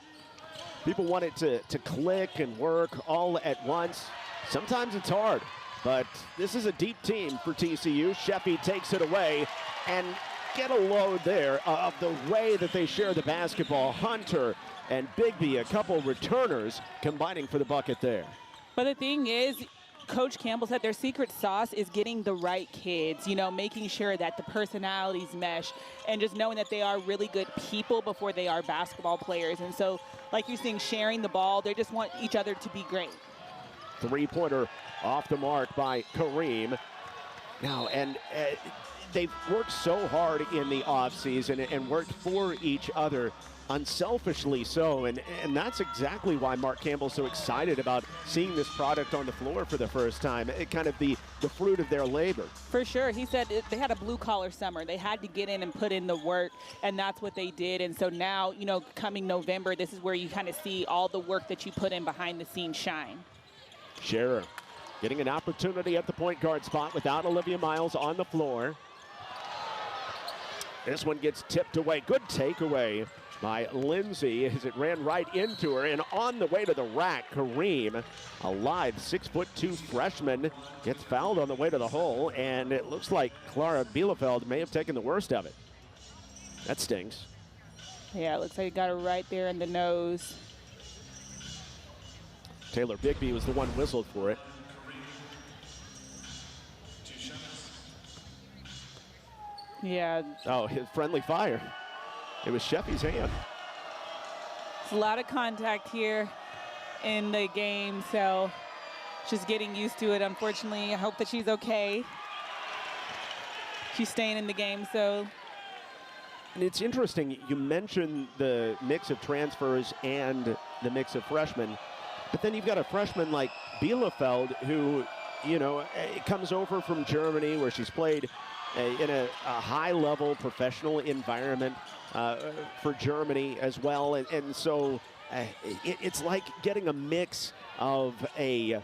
people want it to click and work all at once. Sometimes it's hard, but this is a deep team for TCU. Sheffy takes it away, and get a load there of the way that they share the basketball. Hunter and Bigby, a couple returners, combining for the bucket there. But the thing is, Coach Campbell said their secret sauce is getting the right kids, you know, making sure that the personalities mesh and just knowing that they are really good people before they are basketball players. And so, like you're saying, sharing the ball, they just want each other to be great. Three-pointer off the mark by Kareem. Now, and they've worked so hard in the offseason and worked for each other, unselfishly so, and that's exactly why Mark Campbell's so excited about seeing this product on the floor for the first time. It kind of the fruit of their labor. For sure. He said they had a blue-collar summer. They had to get in and put in the work, and that's what they did. And so now, you know, coming November, this is where you kind of see all the work that you put in behind the scenes shine. Scherer getting an opportunity at the point guard spot without Olivia Miles on the floor. This one gets tipped away. Good takeaway by Lindsay as it ran right into her, and on the way to the rack, Kareem, a lithe 6'2" freshman, gets fouled on the way to the hole, and it looks like Clara Bielefeld may have taken the worst of it. That stings. Yeah, it looks like he got her right there in the nose. Taylor Bigby was the one whistled for it. Yeah. Oh, his friendly fire. It was Sheffy's hand. It's a lot of contact here in the game, so just getting used to it, unfortunately. I hope that she's okay. She's staying in the game, so. And it's interesting, you mentioned the mix of transfers and the mix of freshmen, but then you've got a freshman like Bielefeld who, you know, comes over from Germany where she's played in a high-level professional environment for Germany as well, and so it's like getting a mix of a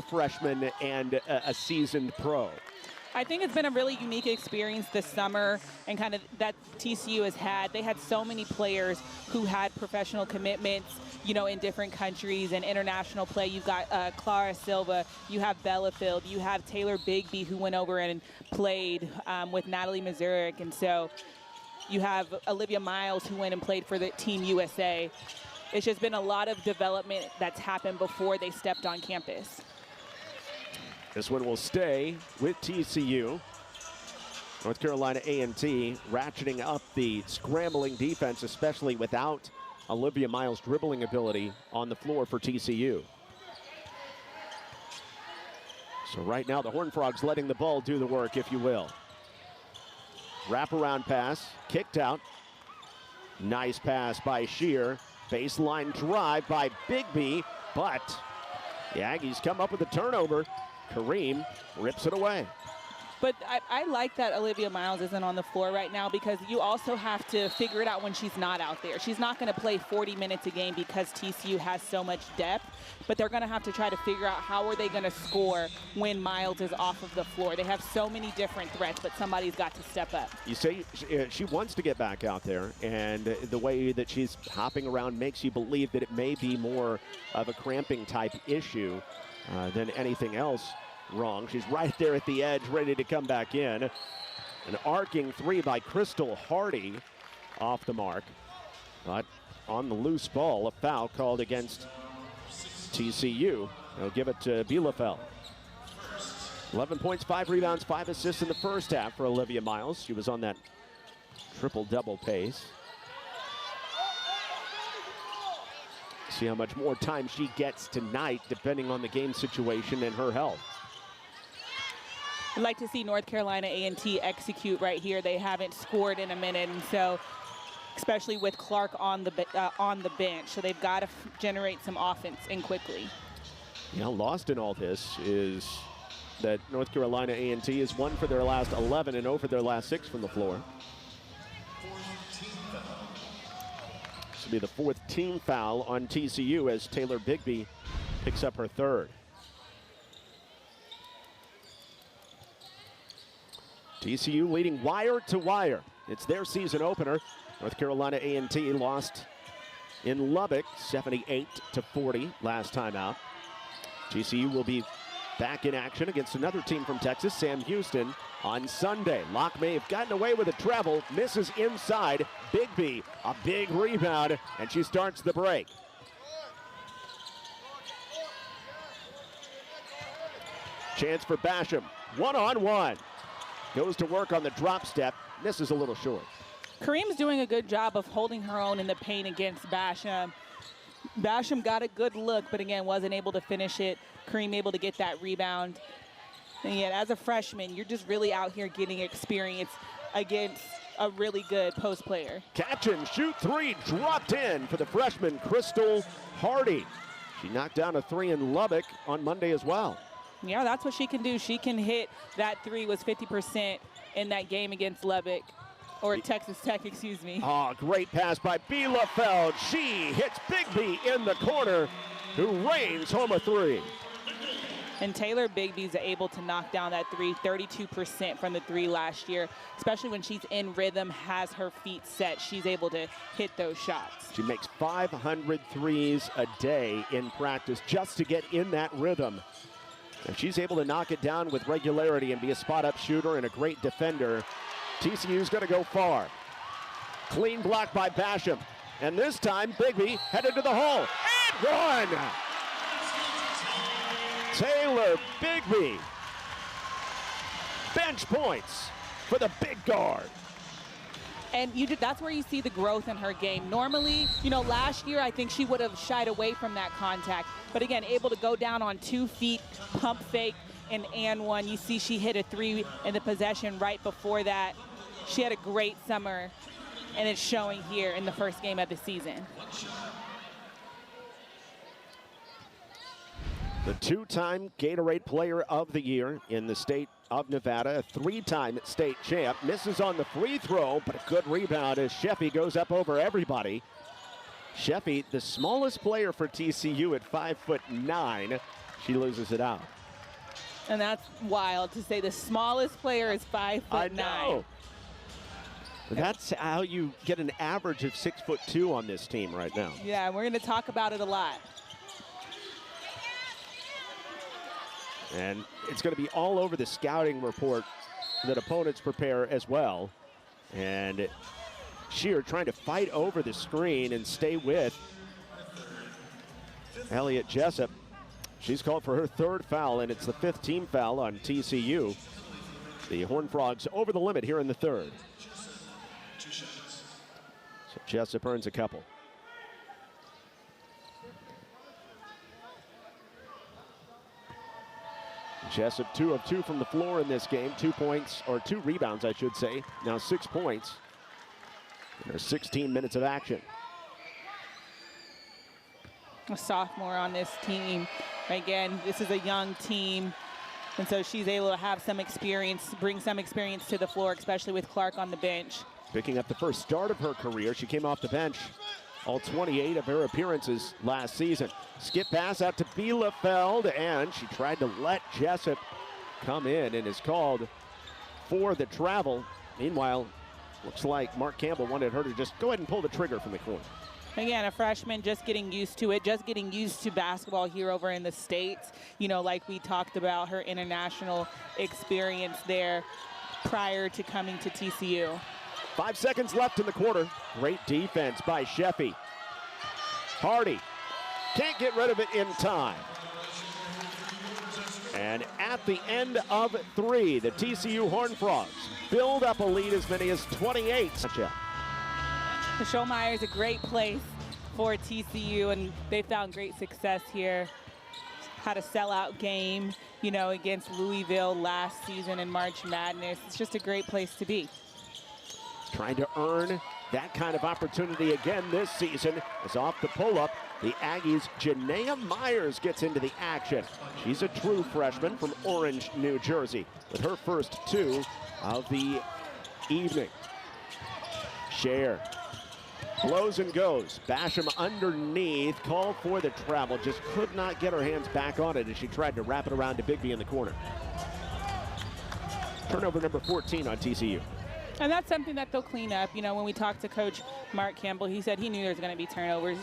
freshman and a seasoned pro. I think it's been a really unique experience this summer, and kind of that TCU has had. They had so many players who had professional commitments, you know, in different countries and international play. You've got Clara Silva, you have Bielefeld, you have Taylor Bigby, who went over and played with Natalie Mazurek, and so you have Olivia Miles, who went and played for the Team USA. It's just been a lot of development that's happened before they stepped on campus. This one will stay with TCU. North Carolina A&T ratcheting up the scrambling defense, especially without Olivia Miles' dribbling ability on the floor for TCU. So right now the Horned Frogs letting the ball do the work, if you will. Wraparound pass, kicked out. Nice pass by Shear. Baseline drive by Bigby, but the Aggies come up with a turnover. Kareem rips it away. But I like that Olivia Miles isn't on the floor right now, because you also have to figure it out when she's not out there. She's not going to play 40 minutes a game because TCU has so much depth, but they're going to have to try to figure out how are they going to score when Miles is off of the floor. They have so many different threats, but somebody's got to step up. You say she wants to get back out there, and the way that she's hopping around makes you believe that it may be more of a cramping type issue than anything else wrong. She's right there at the edge, ready to come back in. An arcing three by Crystal Hardy off the mark. But on the loose ball, a foul called against TCU. They'll give it to Bielefeld. 11 points, 5 rebounds, 5 assists in the first half for Olivia Miles. She was on that triple-double pace. See how much more time she gets tonight, depending on the game situation and her health. I'd like to see North Carolina A&T execute right here. They haven't scored in a minute, and so especially with Clark on the bench. So they've got to generate some offense in quickly. Yeah, lost in all this is that North Carolina A&T is 1 for their last 11 and 0 for their last 6 from the floor. This will be the 4th team foul on TCU as Taylor Bigby picks up her 3rd. TCU leading wire to wire. It's their season opener. North Carolina A&T lost in Lubbock 78-40 last time out. TCU will be back in action against another team from Texas, Sam Houston, on Sunday. Locke may have gotten away with a treble, misses inside. Bigby, a big rebound, and she starts the break. Chance for Basham, one-on-one. Goes to work on the drop step, misses a little short. Kareem's doing a good job of holding her own in the paint against Basham. Basham got a good look, but again, wasn't able to finish it. Kareem able to get that rebound. And yet, as a freshman, you're just really out here getting experience against a really good post player. Catch and shoot 3, dropped in for the freshman Crystal Hardy. She knocked down a 3 in Lubbock on Monday as well. Yeah, that's what she can do. She can hit that 3, was 50% in that game against Lubbock. Or Texas Tech, excuse me. Oh, great pass by Bielefeld. She hits Bigby in the corner, who rains home a 3. And Taylor Bigby's able to knock down that 3, 32% from the 3 last year, especially when she's in rhythm, has her feet set. She's able to hit those shots. She makes 500 threes a day in practice just to get in that rhythm. If she's able to knock it down with regularity and be a spot-up shooter and a great defender, TCU's going to go far. Clean block by Basham. And this time, Bigby headed to the hole. And one! Taylor Bigby. Bench points for the big guard. And that's where you see the growth in her game. Normally, last year I think she would have shied away from that contact. But again, able to go down on 2 feet, pump fake, and one. You see she hit a 3 in the possession right before that. She had a great summer, and it's showing here in the first game of the season. The 2-time Gatorade Player of the Year in the state of Nevada, a 3-time state champ, misses on the free throw, but a good rebound as Sheffy goes up over everybody. Sheffy, the smallest player for TCU at 5'9", she loses it out. And that's wild to say the smallest player is 5'9". I know. That's how you get an average of 6'2" on this team right now. Yeah, we're going to talk about it a lot. And it's going to be all over the scouting report that opponents prepare as well. And Shear trying to fight over the screen and stay with Elliott Jessup. She's called for her 3rd foul, and it's the 5th team foul on TCU. The Horned Frogs over the limit here in the 3rd. So Jessup earns a couple. Jessup 2 of 2 from the floor in this game. 2 points, or 2 rebounds, I should say. Now 6 points. And there's 16 minutes of action. A sophomore on this team. Again, this is a young team. And so she's able to have some experience, bring some experience to the floor, especially with Clark on the bench. Picking up the first start of her career. She came off the bench all 28 of her appearances last season. Skip pass out to Bielefeld, and she tried to let Jessup come in and is called for the travel. Meanwhile, looks like Mark Campbell wanted her to just go ahead and pull the trigger from the corner. Again, a freshman just getting used to it, just getting used to basketball here over in the States. Like we talked about her international experience there prior to coming to TCU. 5 seconds left in the quarter. Great defense by Sheffy. Hardy can't get rid of it in time. And at the end of 3, the TCU Horned Frogs build up a lead as many as 28. The Schollmeyer is a great place for TCU, and they found great success here. Had a sellout game, against Louisville last season in March Madness. It's just a great place to be. Trying to earn that kind of opportunity again this season. As off the pull-up, the Aggies' Janaea Myers gets into the action. She's a true freshman from Orange, New Jersey, with her first 2 of the evening. Scher blows and goes. Basham underneath, called for the travel, just could not get her hands back on it as she tried to wrap it around to Bigby in the corner. Turnover number 14 on TCU. And that's something that they'll clean up. You know, when we talked to Coach Mark Campbell, he said he knew there was going to be turnovers.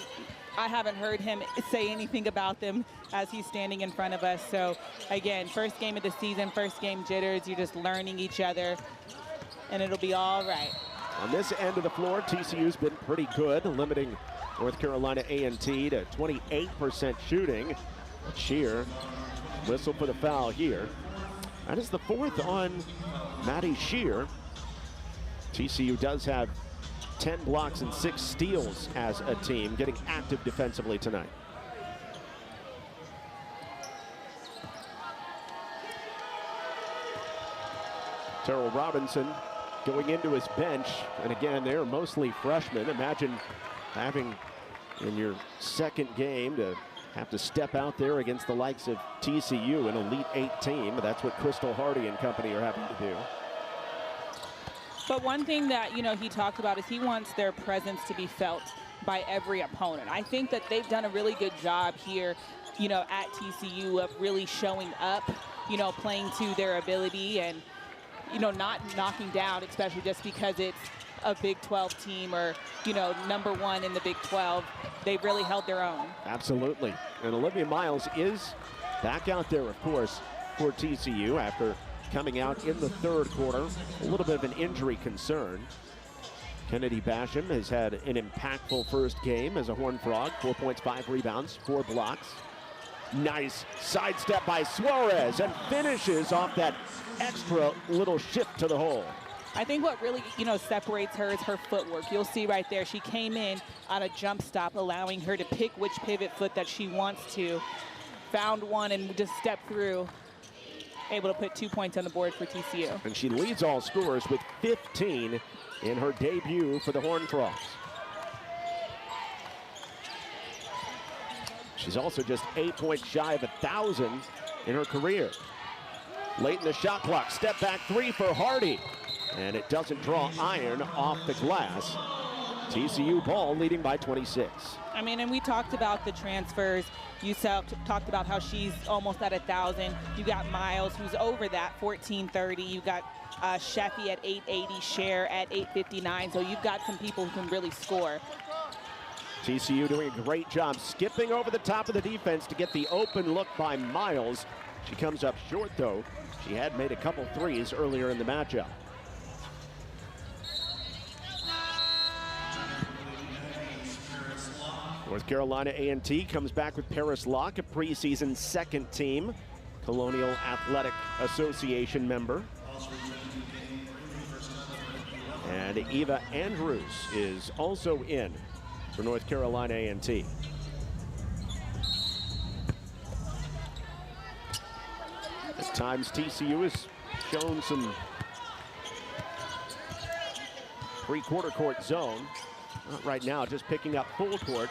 I haven't heard him say anything about them as he's standing in front of us. So, again, first game of the season, first game jitters. You're just learning each other, and it'll be all right. On this end of the floor, TCU's been pretty good, limiting North Carolina A&T to 28% shooting. But Scher, whistle for the foul here. That is the 4th on Maddie Scher. TCU does have 10 blocks and 6 steals as a team, getting active defensively tonight. Terrell Robinson going into his bench, and again, they're mostly freshmen. Imagine having in your second game to have to step out there against the likes of TCU, an Elite 8 team. That's what Crystal Hardy and company are having to do. But one thing that, you know, he talked about is he wants their presence to be felt by every opponent. I think that they've done a really good job here, you know, at TCU of really showing up, you know, playing to their ability and, you know, not knocking down, especially just because it's a Big 12 team or, you know, #1 in the Big 12. They've really held their own. Absolutely. And Olivia Miles is back out there, of course, for TCU after coming out in the 3rd quarter. A little bit of an injury concern. Kennedy Basham has had an impactful first game as a Horned Frog. 4 points, 5 rebounds, 4 blocks. Nice sidestep by Suarez and finishes off that extra little shift to the hole. I think what really, you know, separates her is her footwork. You'll see right there, she came in on a jump stop, allowing her to pick which pivot foot that she wants to. Found one and just stepped through. Able to put 2 points on the board for TCU. And she leads all scorers with 15 in her debut for the Horned Frogs. She's also just 8 points shy of 1,000 in her career. Late in the shot clock, step back 3 for Hardy. And it doesn't draw iron off the glass. TCU ball leading by 26. I mean, and we talked about the transfers. You talked about how she's almost at 1,000. You got Miles, who's over that, 1,430. You got Sheffy at 880, Scher at 859. So you've got some people who can really score. TCU doing a great job skipping over the top of the defense to get the open look by Miles. She comes up short, though. She had made a couple threes earlier in the matchup. North Carolina A&T comes back with Paris Locke, a preseason 2nd team, Colonial Athletic Association member. And Eva Andrews is also in for North Carolina A&T. At times, TCU has shown some 3/4 court zone. Not right now, just picking up full court.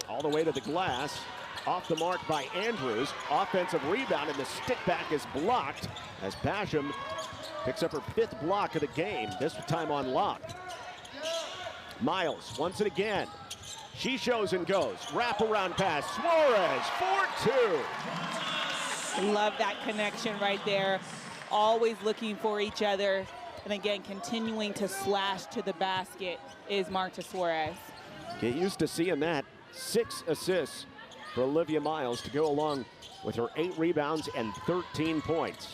All the way to the glass. Off the mark by Andrews. Offensive rebound, and the stick back is blocked as Basham picks up her 5th block of the game, this time on lock. Miles wants it again. She shows and goes. Wraparound pass. Suarez, 4-2. Love that connection right there. Always looking for each other. And again, continuing to slash to the basket is Marta Suarez. Get used to seeing that. 6 assists for Olivia Miles to go along with her 8 rebounds and 13 points.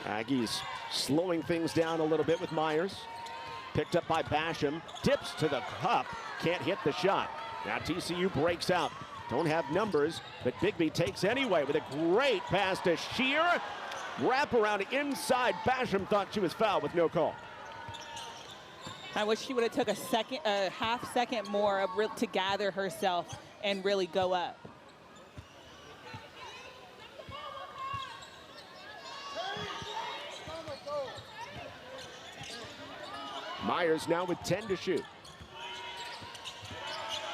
Aggies slowing things down a little bit with Myers. Picked up by Basham. Dips to the cup. Can't hit the shot. Now TCU breaks out. Don't have numbers, but Bigby takes anyway with a great pass to Scher. Wrap around inside. Basham thought she was fouled with no call. I wish she would have took a half second more to gather herself and really go up. Myers now with 10 to shoot.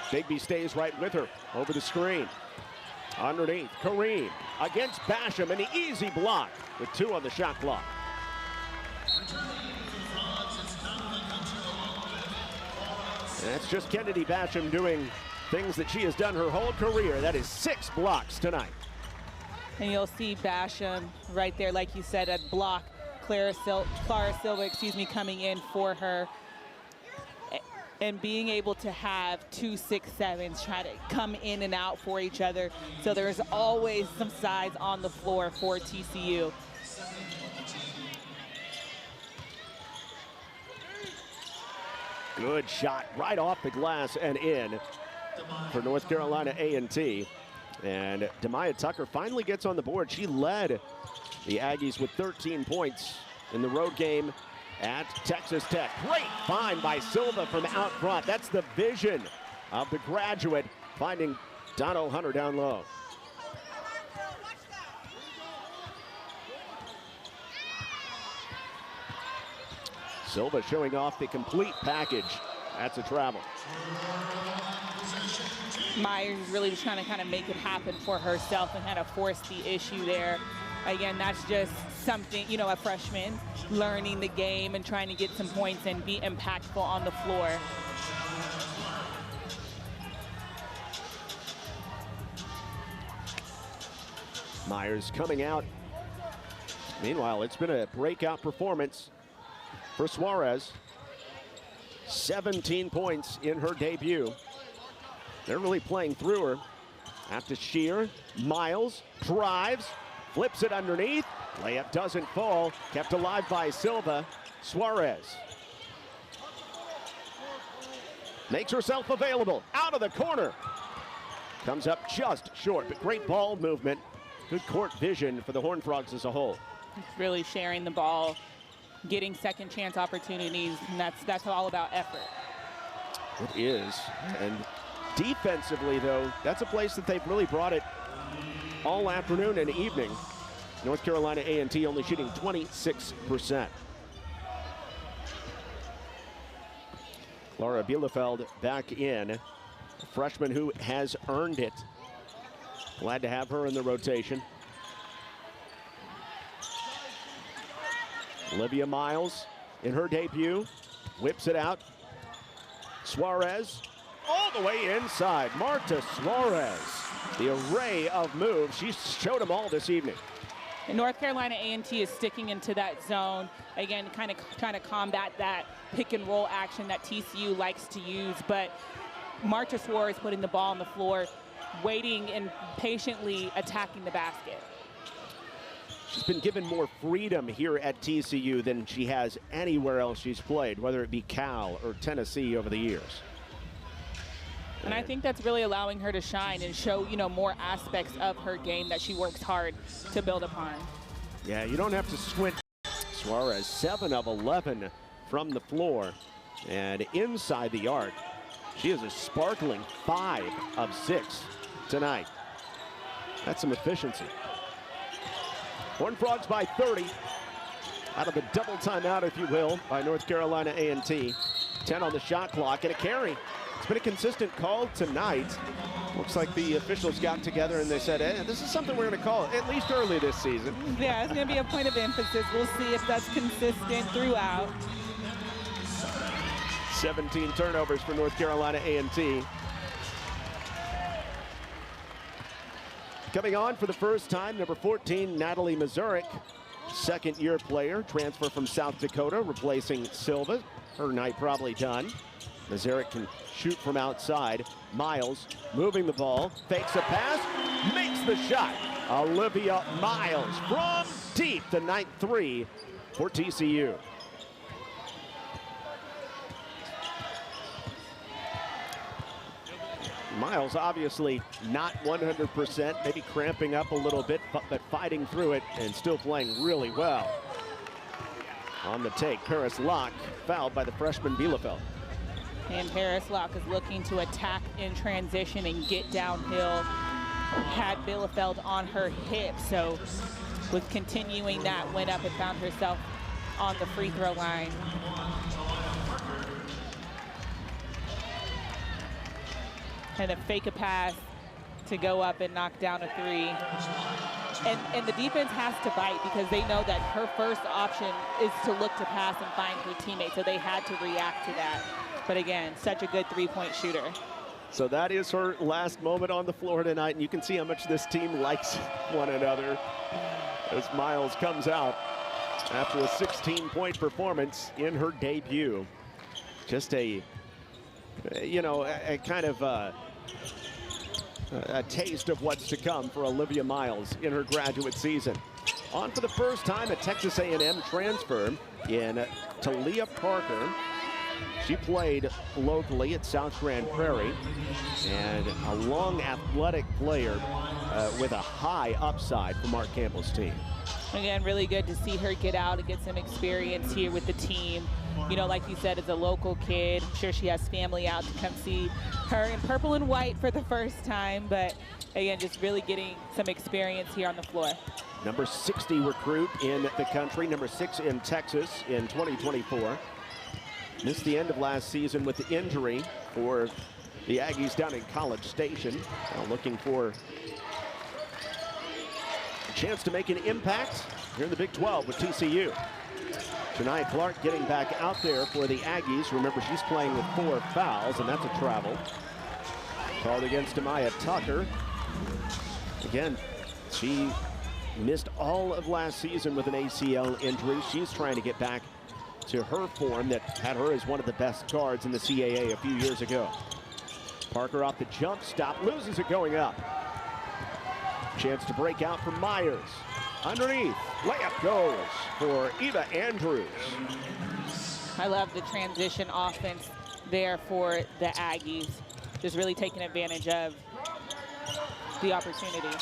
Bigby stays right with her over the screen. Underneath, Kareem against Basham, and an easy block with 2 on the shot clock. And that's just Kennedy Basham doing things that she has done her whole career. That is 6 blocks tonight. And you'll see Basham right there, like you said, at block. Clara Silva, coming in for her. And being able to have 2 6'7s try to come in and out for each other. So there's always some size on the floor for TCU. Good shot right off the glass and in for North Carolina A&T. And Demaya Tucker finally gets on the board. She led the Aggies with 13 points in the road game at Texas Tech. Great find by Silva from out front. That's the vision of the graduate, finding Dono Hunter down low. Silva showing off the complete package. That's a travel. Myers is really just trying to kind of make it happen for herself and kind of force the issue there. Again, that's just something, you know, a freshman learning the game and trying to get some points and be impactful on the floor. Myers coming out. Meanwhile, it's been a breakout performance for Suarez. 17 points in her debut. They're really playing through her. After Shear, Miles drives, flips it underneath. Layup doesn't fall. Kept alive by Silva. Suarez makes herself available. Out of the corner. Comes up just short, but great ball movement. Good court vision for the Horned Frogs as a whole. Really sharing the ball, getting second chance opportunities, and that's all about effort. It is. And defensively, though, that's a place that they've really brought it all afternoon and evening. North Carolina A&T only shooting 26%. Laura Bielefeld back in, a freshman who has earned it. Glad to have her in the rotation. Olivia Miles in her debut, whips it out. Suarez all the way inside. Marta Suarez, the array of moves. She showed them all this evening. And North Carolina A&T is sticking into that zone. Again, kind of trying to combat that pick and roll action that TCU likes to use. But Marta Suarez putting the ball on the floor, waiting and patiently attacking the basket. She's been given more freedom here at TCU than she has anywhere else she's played, whether it be Cal or Tennessee over the years. And I think that's really allowing her to shine and show, you know, more aspects of her game that she works hard to build upon. Yeah, you don't have to squint. Suarez, 7 of 11 from the floor. And inside the arc, she is a sparkling 5 of 6 tonight. That's some efficiency. Horned Frogs by 30. Out of a double timeout, if you will, by North Carolina A&T. 10 on the shot clock and a carry. It's been a consistent call tonight. Looks like the officials got together and they said, hey, this is something we're going to call at least early this season. Yeah, it's going to be a point of emphasis. We'll see if that's consistent throughout. 17 turnovers for North Carolina A&T. Coming on for the first time, number 14, Natalie Mazurek, second-year player, transfer from South Dakota, replacing Silva. Her night probably done. Mazurek can shoot from outside. Miles moving the ball, fakes a pass, makes the shot. Olivia Miles from deep, the night 3 for TCU. Miles obviously not 100%, maybe cramping up a little bit, but fighting through it and still playing really well. On the take, Paris Locke fouled by the freshman Bielefeld. And Paris Locke is looking to attack in transition and get downhill. Had Bielefeld on her hip, so with continuing that, went up and found herself on the free throw line. kind of fake a pass to go up and knock down a three. And the defense has to bite because they know that her first option is to look to pass and find her teammate, so they had to react to that. But again, such a good three-point shooter. So that is her last moment on the floor tonight, and you can see how much this team likes one another as Miles comes out after a 16-point performance in her debut. Just a, you know, a kind of a taste of what's to come for Olivia Miles in her graduate season. On for the first time, a Texas A&M transfer in Talia Parker. She played locally at South Grand Prairie, and a long athletic player with a high upside for Mark Campbell's team. Again, really good to see her get out and get some experience here with the team. You know, like you said, as a local kid, I'm sure she has family out to come see her in purple and white for the first time, but again, just really getting some experience here on the floor. Number 60 recruit in the country, number 6 in Texas in 2024. Missed the end of last season with the injury for the Aggies down in College Station. Now looking for a chance to make an impact here in the Big 12 with TCU. Shania Clark getting back out there for the Aggies. Remember, she's playing with 4 fouls, and that's a travel. Called against Amaya Tucker. Again, she missed all of last season with an ACL injury. She's trying to get back to her form that had her as one of the best guards in the CAA a few years ago. Parker off the jump stop, loses it going up. Chance to break out for Myers. Underneath, layup goes for Eva Andrews. I love the transition offense there for the Aggies. Just really taking advantage of the opportunity.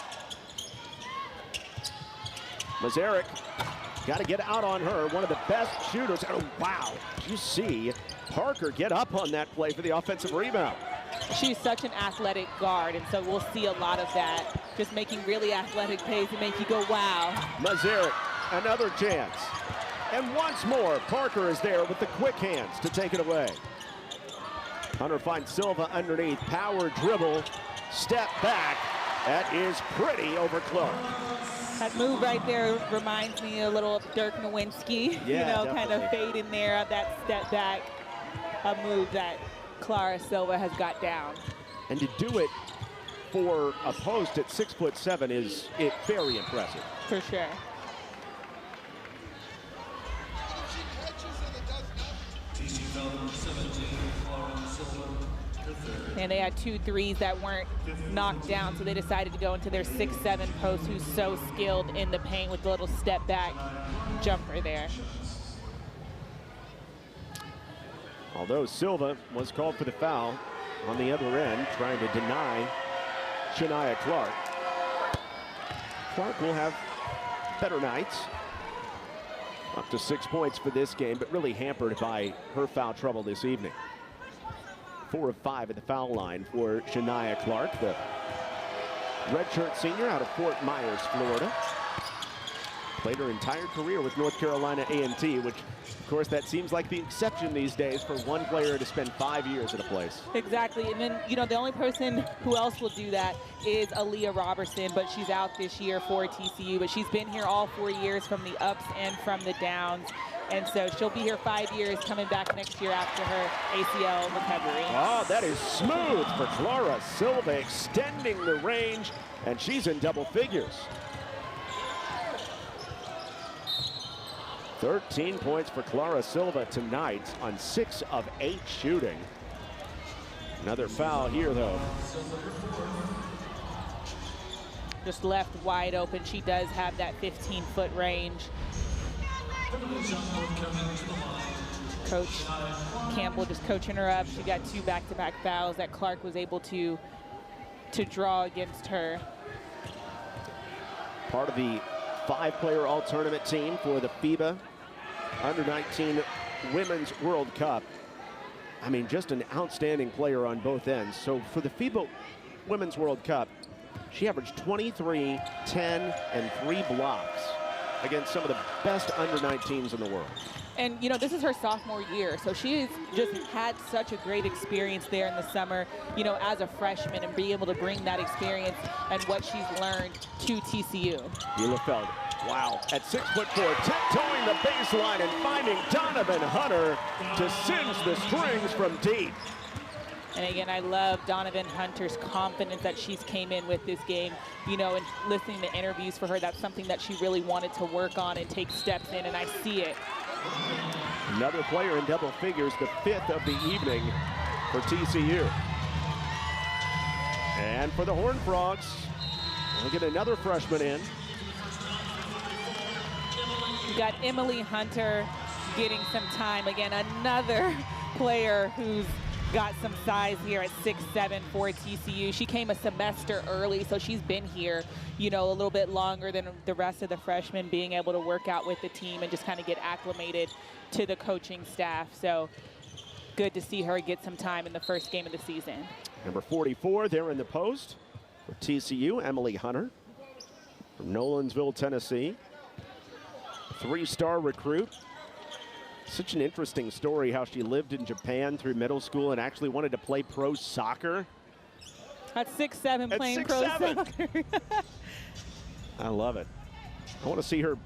Mazarek got to get out on her, one of the best shooters. Oh, wow. You see Parker get up on that play for the offensive rebound. She's such an athletic guard, and so we'll see a lot of that. Just making really athletic plays to make you go, wow. Mazarek, another chance. And once more, Parker is there with the quick hands to take it away. Hunter finds Silva underneath, power dribble, step back. That is pretty over Clark. That move right there reminds me a little of Dirk Nowinski. Yeah, you know, kind of fade in there, that step back, a move that Clara Silva has got down. And to do it for a post at 6'7" is very impressive. For sure. And they had 2 threes that weren't knocked down, so they decided to go into their 6'7" post, who's so skilled in the paint with the little step back jumper there. Although Silva was called for the foul on the other end, trying to deny Shania Clark. Clark will have better nights. Up to 6 points for this game, but really hampered by her foul trouble this evening. 4 of 5 at the foul line for Shania Clark, the redshirt senior out of Fort Myers, Florida. Played her entire career with North Carolina A&T, which, of course, that seems like the exception these days for one player to spend 5 years at a place. Exactly, and then, you know, the only person who else will do that is Aaliyah Robertson, but she's out this year for TCU, but she's been here all 4 years from the ups and from the downs. And so she'll be here 5 years, coming back next year after her ACL recovery. Oh, that is smooth for Clara Silva, extending the range, and she's in double figures. 13 points for Clara Silva tonight on 6 of 8 shooting. Another foul here, though. Just left wide open. She does have that 15-foot range. Coach Campbell just coaching her up. She got 2 back-to-back fouls that Clark was able to draw against her. Part of the 5-player all-tournament team for the FIBA Under-19 Women's World Cup. I mean, just an outstanding player on both ends. So for the FIBA Women's World Cup, she averaged 23, 10, and 3 blocks. against some of the best under-19s in the world. And, you know, this is her sophomore year, so she's just had such a great experience there in the summer, you know, as a freshman, and be able to bring that experience and what she's learned to TCU. Bielefeld, wow, at 6'4", tiptoeing the baseline and finding Donovan Hunter to singe the strings from deep. And again, I love Donovan Hunter's confidence that she's came in with this game. You know, and listening to interviews for her, that's something that she really wanted to work on and take steps in, and I see it. Another player in double figures, the 5th of the evening for TCU. And for the Horned Frogs, we'll get another freshman in. You got Emily Hunter getting some time. Again, another player who's got some size here at 6'7" for TCU. She came a semester early, so she's been here, you know, a little bit longer than the rest of the freshmen, being able to work out with the team and just kind of get acclimated to the coaching staff. So good to see her get some time in the first game of the season. Number 44 there in the post for TCU, Emily Hunter from Nolensville, Tennessee. 3-star recruit. Such an interesting story how she lived in Japan through middle school and actually wanted to play pro soccer. At 6'7", playing pro soccer. I love it. I want to see her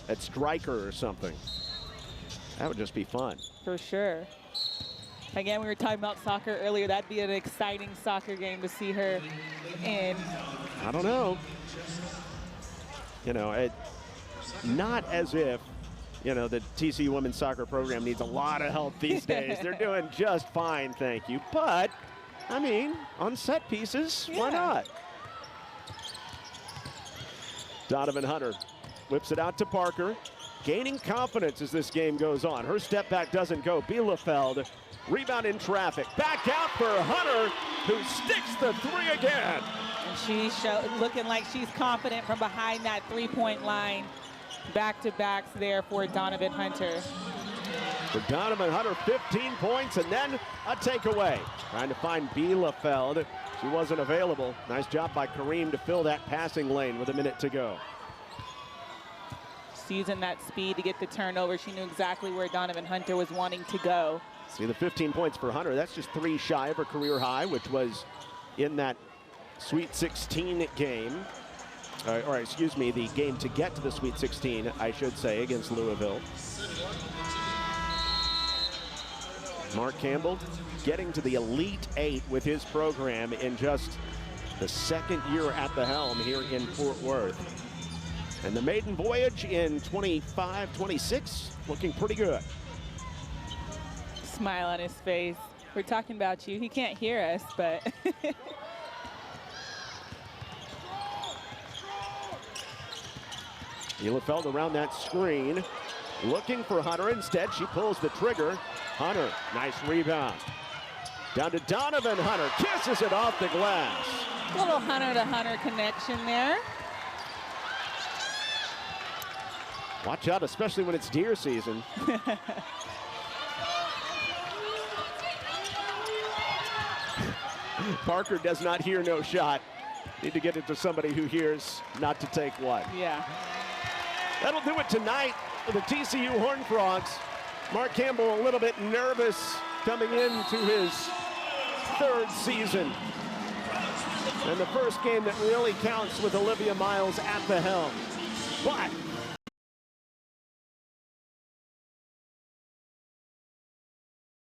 at striker or something. That would just be fun. For sure. Again, we were talking about soccer earlier. That'd be an exciting soccer game to see her in. I don't know. You know, not as if, you know, the TCU women's soccer program needs a lot of help these days. They're doing just fine, thank you. But, I mean, on set pieces, why not? Donovan Hunter whips it out to Parker, gaining confidence as this game goes on. Her step back doesn't go. Bielefeld, rebound in traffic. Back out for Hunter, who sticks the 3 again. And she's looking like she's confident from behind that three-point line. Back-to-backs there for Donovan Hunter. For Donovan Hunter, 15 points and then a takeaway. Trying to find Bielefeld. She wasn't available. Nice job by Kareem to fill that passing lane with a minute to go. Using that speed to get the turnover. She knew exactly where Donovan Hunter was wanting to go. See the 15 points for Hunter. That's just 3 shy of her career high, which was in that Sweet 16 game. Or excuse me, the game to get to the Sweet 16, I should say, against Louisville. Mark Campbell getting to the Elite 8 with his program in just the 2nd year at the helm here in Fort Worth. And the maiden voyage in 25-26 looking pretty good. Smile on his face. We're talking about you. He can't hear us, but... Bielefeld around that screen, looking for Hunter. Instead, she pulls the trigger. Hunter, nice rebound. Down to Donovan Hunter, kisses it off the glass. Little Hunter-to-Hunter connection there. Watch out, especially when it's deer season. Parker does not hear no shot. Need to get it to somebody who hears not to take one. Yeah. That'll do it tonight for the TCU Horned Frogs. Mark Campbell a little bit nervous coming into his 3rd season. And the first game that really counts with Olivia Miles at the helm. But